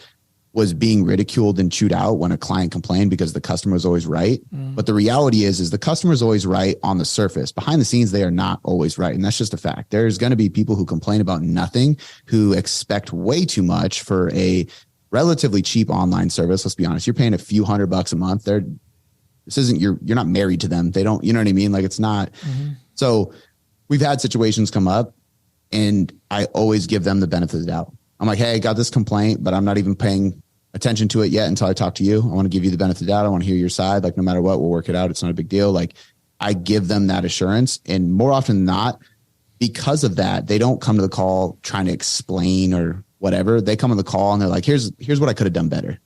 was being ridiculed and chewed out when a client complained because the customer was always right. But the reality is the customer is always right on the surface. Behind the scenes, they are not always right. And that's just a fact. There's going to be people who complain about nothing, who expect way too much for a relatively cheap online service. Let's be honest. You're paying a few $100 a month. This isn't, you're not married to them. They don't, you know what I mean? Like, it's not. So we've had situations come up and I always give them the benefit of the doubt. I'm like, hey, I got this complaint, but I'm not even paying attention to it yet until I talk to you. I want to give you the benefit of the doubt. I want to hear your side. Like, no matter what, we'll work it out. It's not a big deal. Like, I give them that assurance. And more often than not, because of that, they don't come to the call trying to explain or whatever. They come on the call and they're like, here's what I could have done better.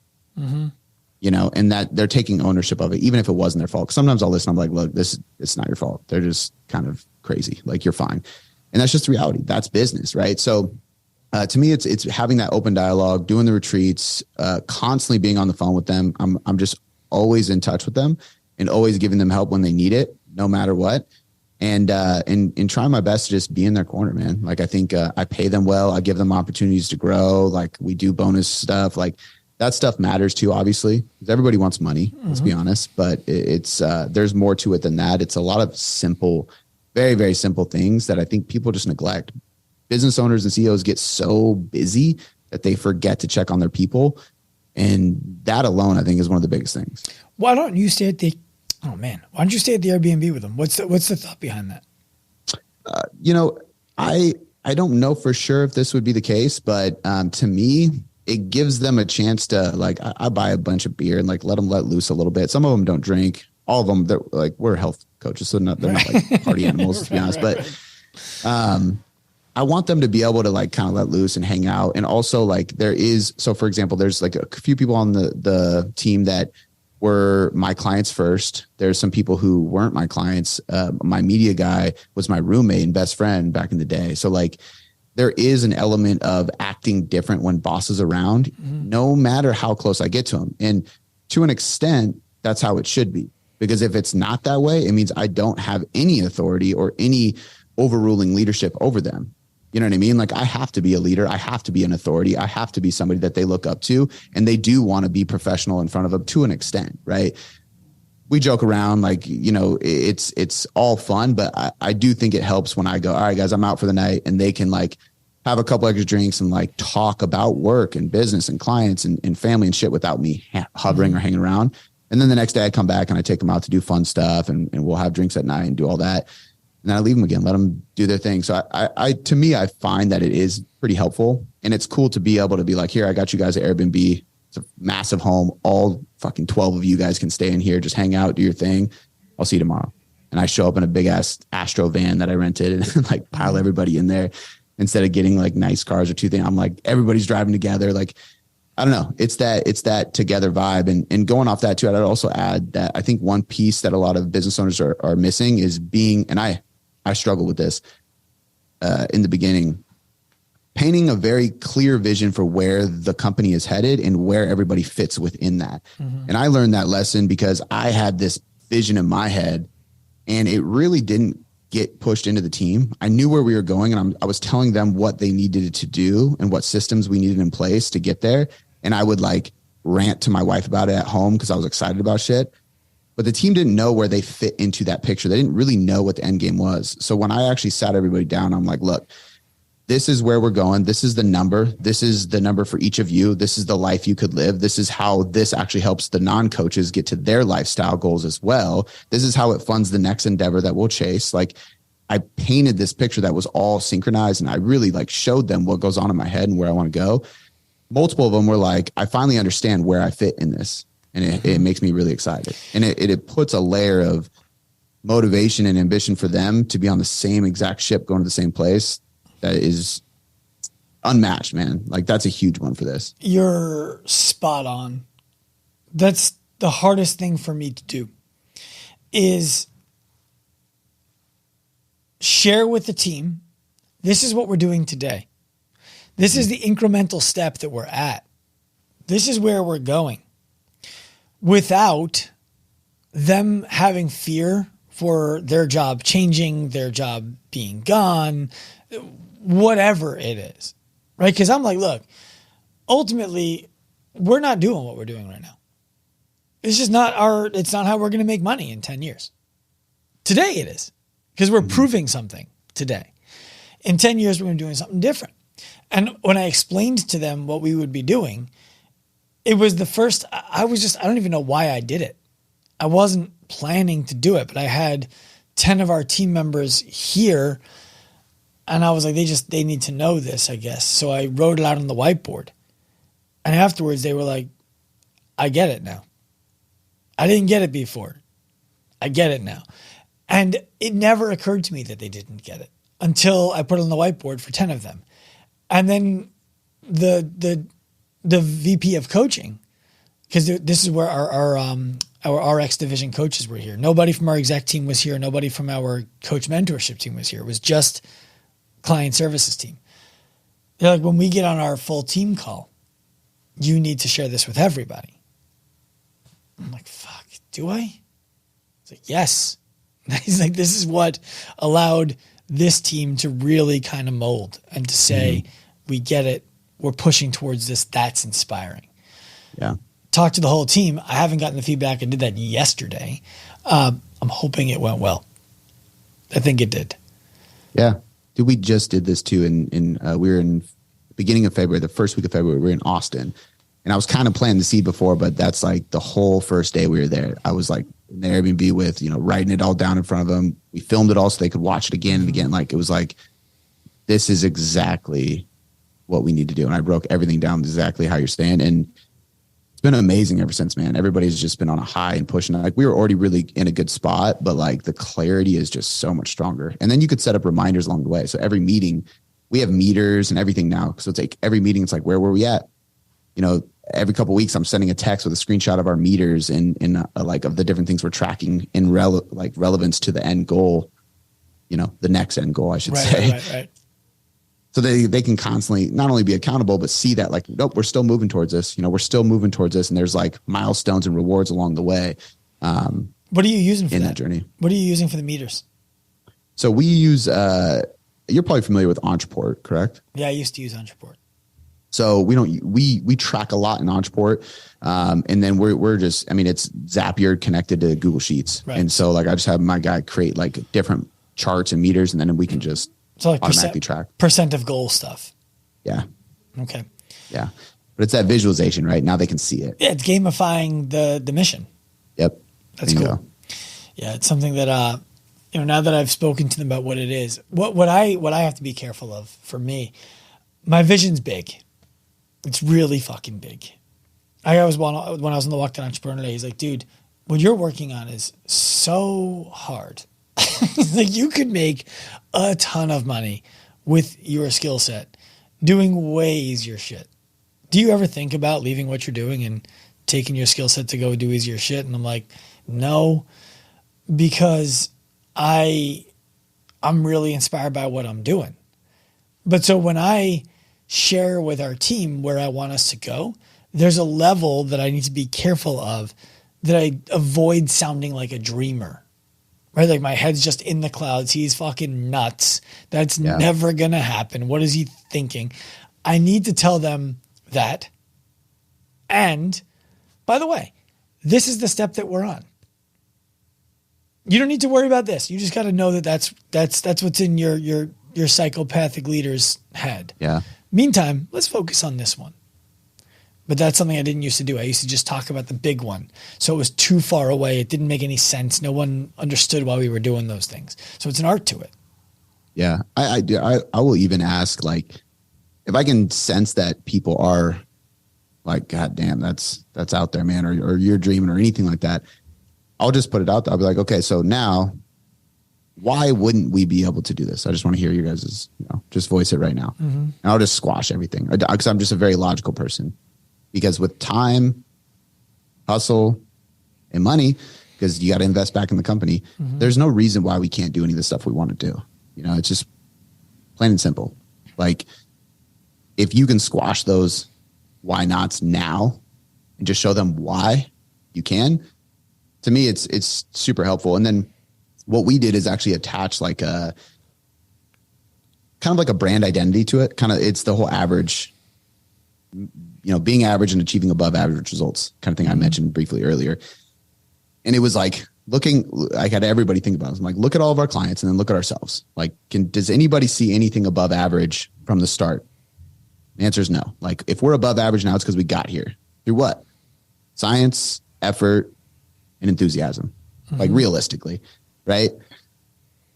You know, and that they're taking ownership of it, even if it wasn't their fault. Sometimes I'll listen. I'm like, look, it's not your fault. They're just kind of crazy. Like, you're fine. And that's just the reality. That's business. Right. So to me, it's having that open dialogue, doing the retreats, constantly being on the phone with them. I'm just always in touch with them and always giving them help when they need it, no matter what. And trying my best to just be in their corner, man. Like, I think I pay them well. I give them opportunities to grow. Like, we do bonus stuff. Like, that stuff matters too, obviously, because everybody wants money. Let's be honest. But it's there's more to it than that. It's a lot of simple, very, very simple things that I think people just neglect. Business owners and CEOs get so busy that they forget to check on their people. And that alone, I think, is one of the biggest things. Why don't you stay at the Airbnb with them? What's the thought behind that? You know, I don't know for sure if this would be the case, but to me, it gives them a chance to, like, I buy a bunch of beer and like let them let loose a little bit. Some of them don't drink. All of them, they're like, we're health coaches, so they're not like party animals, to be honest. But I want them to be able to like kind of let loose and hang out. And also, like, so for example, there's like a few people on the team that were my clients first. There's some people who weren't my clients. My media guy was my roommate and best friend back in the day. So like, there is an element of acting different when boss is around, no matter how close I get to him. And to an extent, that's how it should be. Because if it's not that way, it means I don't have any authority or any overruling leadership over them. You know what I mean? Like, I have to be a leader. I have to be an authority. I have to be somebody that they look up to, and they do want to be professional in front of them to an extent, right? We joke around, like, you know, it's all fun, but I do think it helps when I go, all right, guys, I'm out for the night, and they can like have a couple extra drinks and like talk about work and business and clients and family and shit without me hovering or hanging around. And then the next day I come back and I take them out to do fun stuff, and we'll have drinks at night and do all that. And then I leave them again, let them do their thing. So to me, I find that it is pretty helpful, and it's cool to be able to be like, here, I got you guys at Airbnb. It's a massive home. All fucking 12 of you guys can stay in here, just hang out, do your thing. I'll see you tomorrow. And I show up in a big ass Astro van that I rented and like pile everybody in there instead of getting like nice cars or two things. I'm like, everybody's driving together. Like, I don't know. It's that together vibe. And going off that too, I'd also add that I think one piece that a lot of business owners are missing is being, and I struggle with this in the beginning, painting a very clear vision for where the company is headed and where everybody fits within that. And I learned that lesson because I had this vision in my head and it really didn't get pushed into the team. I knew where we were going, and I was telling them what they needed to do and what systems we needed in place to get there. And I would like rant to my wife about it at home because I was excited about shit. But the team didn't know where they fit into that picture. They didn't really know what the end game was. So when I actually sat everybody down, I'm like, look, this is where we're going. This is the number. This is the number for each of you. This is the life you could live. This is how this actually helps the non-coaches get to their lifestyle goals as well. This is how it funds the next endeavor that we'll chase. Like, I painted this picture that was all synchronized, and I really like showed them what goes on in my head and where I want to go. Multiple of them were like, I finally understand where I fit in this. And it makes me really excited. And it puts a layer of motivation and ambition for them to be on the same exact ship, going to the same place. That is unmatched, man. Like, that's a huge one for this. You're spot on. That's the hardest thing for me to do, is share with the team, this is what we're doing today. This is the incremental step that we're at. This is where we're going, without them having fear for their job changing, their job being gone, whatever it is, right? Because I'm like, look, ultimately, we're not doing what we're doing right now. It's just not it's not how we're going to make money in 10 years. Today it is, because we're proving something today. In 10 years, we're going to be doing something different. And when I explained to them what we would be doing, it was the first, I don't even know why I did it. I wasn't planning to do it, but I had 10 of our team members here, and I was like, they need to know this, I guess. So I wrote it out on the whiteboard. And afterwards they were like, I get it now. I didn't get it before. I get it now. And it never occurred to me that they didn't get it until I put it on the whiteboard for 10 of them. And then the VP of coaching, because this is where our RX division coaches were here. Nobody from our exec team was here. Nobody from our coach mentorship team was here. It was just client services team. They're like, when we get on our full team call, you need to share this with everybody. I'm like, fuck, do I? He's like, yes. He's like, this is what allowed this team to really kind of mold and to say, we get it. We're pushing towards this. That's inspiring. Yeah. Talk to the whole team. I haven't gotten the feedback. I did that yesterday. I'm hoping it went well. I think it did. Yeah. Dude, we just did this too. We were in beginning of February, the first week of February, we were in Austin. And I was kind of planting the seed before, but that's like the whole first day we were there. I was like in the Airbnb with, writing it all down in front of them. We filmed it all so they could watch it again and again. Like, it was like, this is exactly what we need to do. And I broke everything down exactly how you're staying. And it's been amazing ever since, man. Everybody's just been on a high and pushing. Like, we were already really in a good spot, but like the clarity is just so much stronger. And then you could set up reminders along the way. So every meeting, we have meters and everything now. So it's like every meeting, it's like, where were we at? Every couple of weeks, I'm sending a text with a screenshot of our meters and like of the different things we're tracking in relevance to the end goal, the next end goal, I should say. Right. So they can constantly not only be accountable, but see that like, nope, we're still moving towards this. We're still moving towards this. And there's like milestones and rewards along the way. What are you using for that journey? What are you using for the meters? So we use, you're probably familiar with Entreport, correct? Yeah, I used to use Entreport. So we track a lot in Entreport. And then we're just, it's Zapier connected to Google Sheets. Right. And so like, I just have my guy create like different charts and meters, and then we can just like automatically track percent of goal stuff. Yeah. Okay. Yeah. But it's that visualization, right? Now they can see it. Yeah. It's gamifying the mission. Yep. That's cool. Yeah. It's something that, now that I've spoken to them about what it is, what I have to be careful of for me, my vision's big. It's really fucking big. When I was on the Walk to Entrepreneur Day, he's like, dude, what you're working on is so hard. Like, you could make a ton of money with your skill set doing way easier shit. Do you ever think about leaving what you're doing and taking your skill set to go do easier shit? And I'm like, no, because I'm really inspired by what I'm doing. But so when I share with our team where I want us to go, there's a level that I need to be careful of, that I avoid sounding like a dreamer, right? Like, my head's just in the clouds. He's fucking nuts. That's never going to happen. What is he thinking? I need to tell them that. And by the way, this is the step that we're on. You don't need to worry about this. You just got to know that that's what's in your your psychopathic leaders had. Yeah. Meantime, let's focus on this one. But that's something I didn't used to do. I used to just talk about the big one. So it was too far away. It didn't make any sense. No one understood why we were doing those things. So it's an art to it. Yeah. I will even ask, like, if I can sense that people are like, God damn, that's out there, man, or you're dreaming or anything like that, I'll just put it out there. I'll be like, okay, so now why wouldn't we be able to do this? I just want to hear you guys' just voice it right now. Mm-hmm. And I'll just squash everything because I'm just a very logical person. Because with time, hustle, and money, because you got to invest back in the company, there's no reason why we can't do any of the stuff we want to do. It's just plain and simple. Like, if you can squash those why nots now and just show them why you can, to me, it's super helpful. And then what we did is actually attach like a kind of like a brand identity to it. It's the whole average, being average and achieving above average results kind of thing I mentioned briefly earlier. And it was like I had everybody think about it. I'm like, look at all of our clients and then look at ourselves. Like, does anybody see anything above average from the start? The answer is no. Like, if we're above average now, it's because we got here through what? Science, effort, and enthusiasm. Like, realistically, right?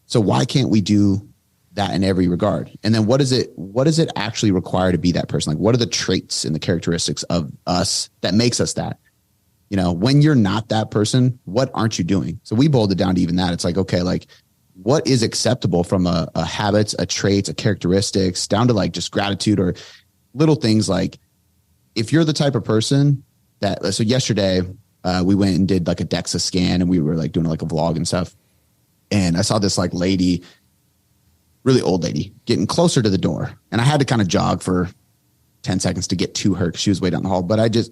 So why can't we do that in every regard? And then what does it actually require to be that person? Like, what are the traits and the characteristics of us that makes us that? When you're not that person, what aren't you doing? So we boiled it down to even that. It's like, okay, like, what is acceptable from a habits, a traits, a characteristics, down to like just gratitude or little things. Like, if you're the type of person so yesterday we went and did like a DEXA scan and we were like doing like a vlog and stuff. And I saw this like lady, really old lady, getting closer to the door. And I had to kind of jog for 10 seconds to get to her because she was way down the hall. But it's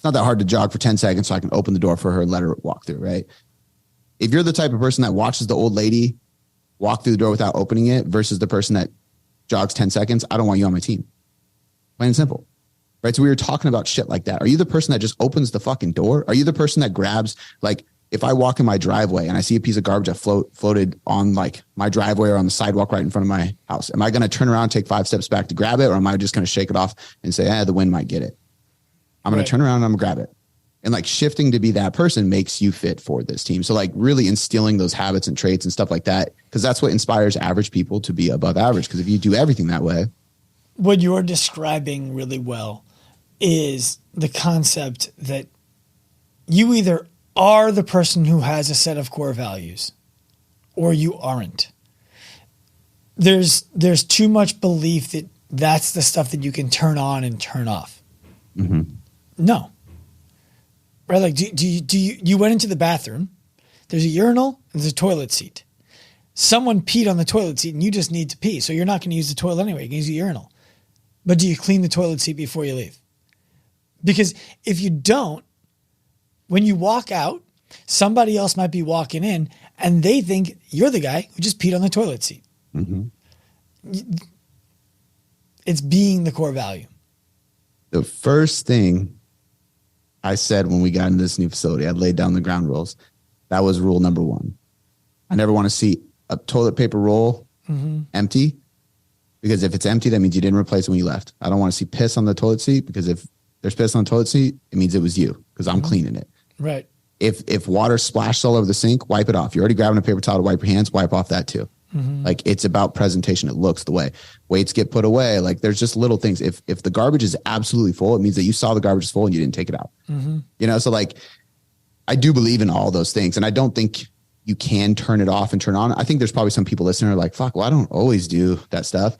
not that hard to jog for 10 seconds so I can open the door for her and let her walk through, right? If you're the type of person that watches the old lady walk through the door without opening it versus the person that jogs 10 seconds, I don't want you on my team. Plain and simple. Right? So we were talking about shit like that. Are you the person that just opens the fucking door? Are you the person that grabs, like, if I walk in my driveway and I see a piece of garbage that floated on like my driveway or on the sidewalk right in front of my house, am I going to turn around and take 5 steps back to grab it? Or am I just going to shake it off and say, the wind might get it? I'm going to turn around and I'm going to grab it. And like, shifting to be that person makes you fit for this team. So like, really instilling those habits and traits and stuff like that, because that's what inspires average people to be above average. Because if you do everything that way. What you're describing really well is the concept that you either are the person who has a set of core values or you aren't. There's too much belief that that's the stuff that you can turn on and turn off. Mm-hmm. No. Right? Like, do you went into the bathroom, there's a urinal, and there's a toilet seat. Someone peed on the toilet seat and you just need to pee. So you're not going to use the toilet anyway. You can use the urinal. But do you clean the toilet seat before you leave? Because if you don't, when you walk out, somebody else might be walking in and they think you're the guy who just peed on the toilet seat. Mm-hmm. It's being the core value. The first thing I said when we got into this new facility, I laid down the ground rules. That was rule number 1. I never want to see a toilet paper roll empty, because if it's empty, that means you didn't replace it when you left. I don't want to see piss on the toilet seat, because if there's piss on the toilet seat, it means it was you, because I'm cleaning it. Right. If water splashed all over the sink, wipe it off. You're already grabbing a paper towel to wipe your hands, wipe off that too. Mm-hmm. Like, it's about presentation. It looks the way. Weights get put away. Like, there's just little things. If the garbage is absolutely full, it means that you saw the garbage is full and you didn't take it out. Mm-hmm. So like, I do believe in all those things. And I don't think you can turn it off and turn on. I think there's probably some people listening who are like, fuck, well, I don't always do that stuff.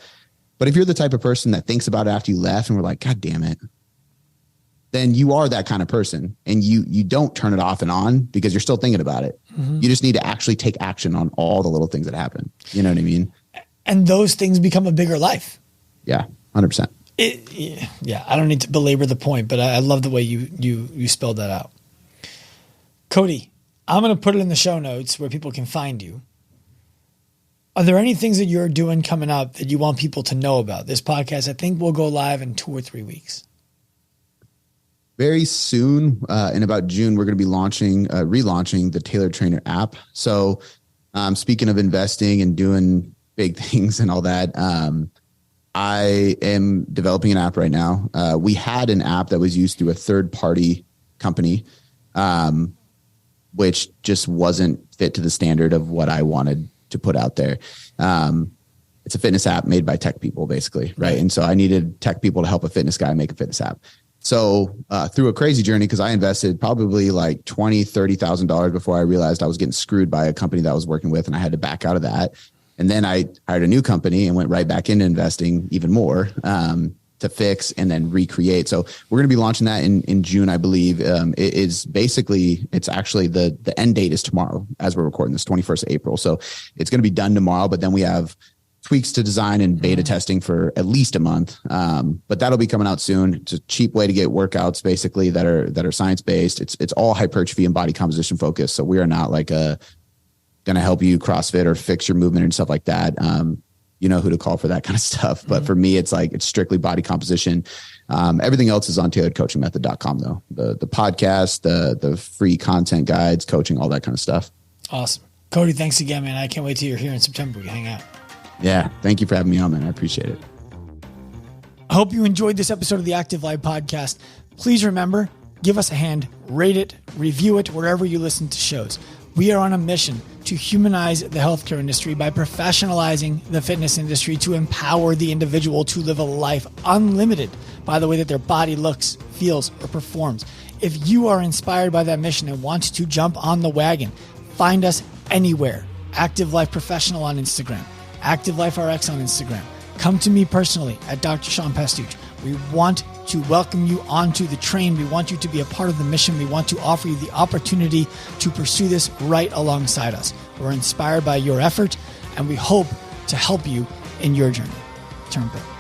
But if you're the type of person that thinks about it after you left and we're like, God damn it, then you are that kind of person, and you don't turn it off and on because you're still thinking about it. Mm-hmm. You just need to actually take action on all the little things that happen. You know what I mean? And those things become a bigger life. Yeah, 100%. Yeah, I don't need to belabor the point, but I love the way you spelled that out. Cody, I'm going to put it in the show notes where people can find you. Are there any things that you're doing coming up that you want people to know about? This podcast, I think, will go live in 2 or 3 weeks. Very soon, in about June, we're going to be relaunching the Tailored Trainer app. So speaking of investing and doing big things and all that. I am developing an app right now. We had an app that was used through a third-party company, which just wasn't fit to the standard of what I wanted to put out there. It's a fitness app made by tech people, basically, right? And so I needed tech people to help a fitness guy make a fitness app. So through a crazy journey, because I invested probably like $20,000-$30,000 before I realized I was getting screwed by a company that I was working with, and I had to back out of that. And then I hired a new company and went right back into investing even more to fix and then recreate. So we're going to be launching that in June, I believe. It's actually the end date is tomorrow as we're recording this, 21st of April. So it's going to be done tomorrow, but then we have tweaks to design and beta testing for at least a month. But that'll be coming out soon. It's a cheap way to get workouts basically that are science-based. It's all hypertrophy and body composition focused. So we are not like going to help you CrossFit or fix your movement and stuff like that. You know who to call for that kind of stuff. But for me, it's strictly body composition. Everything else is on tailoredcoachingmethod.com though. The podcast, the free content guides, coaching, all that kind of stuff. Awesome. Cody, thanks again, man. I can't wait till you're here in September. We can hang out. Yeah. Thank you for having me on, man. I appreciate it. I hope you enjoyed this episode of the Active Life podcast. Please remember, give us a hand, rate it, review it wherever you listen to shows. We are on a mission to humanize the healthcare industry by professionalizing the fitness industry to empower the individual to live a life unlimited by the way that their body looks, feels, or performs. If you are inspired by that mission and want to jump on the wagon, find us anywhere. Active Life Professional on Instagram, Active Life RX on Instagram. Come to me personally at Dr. Sean Pastuch. We want to welcome you onto the train. We want you to be a part of the mission. We want to offer you the opportunity to pursue this right alongside us. We're inspired by your effort, and we hope to help you in your journey. Turn pro.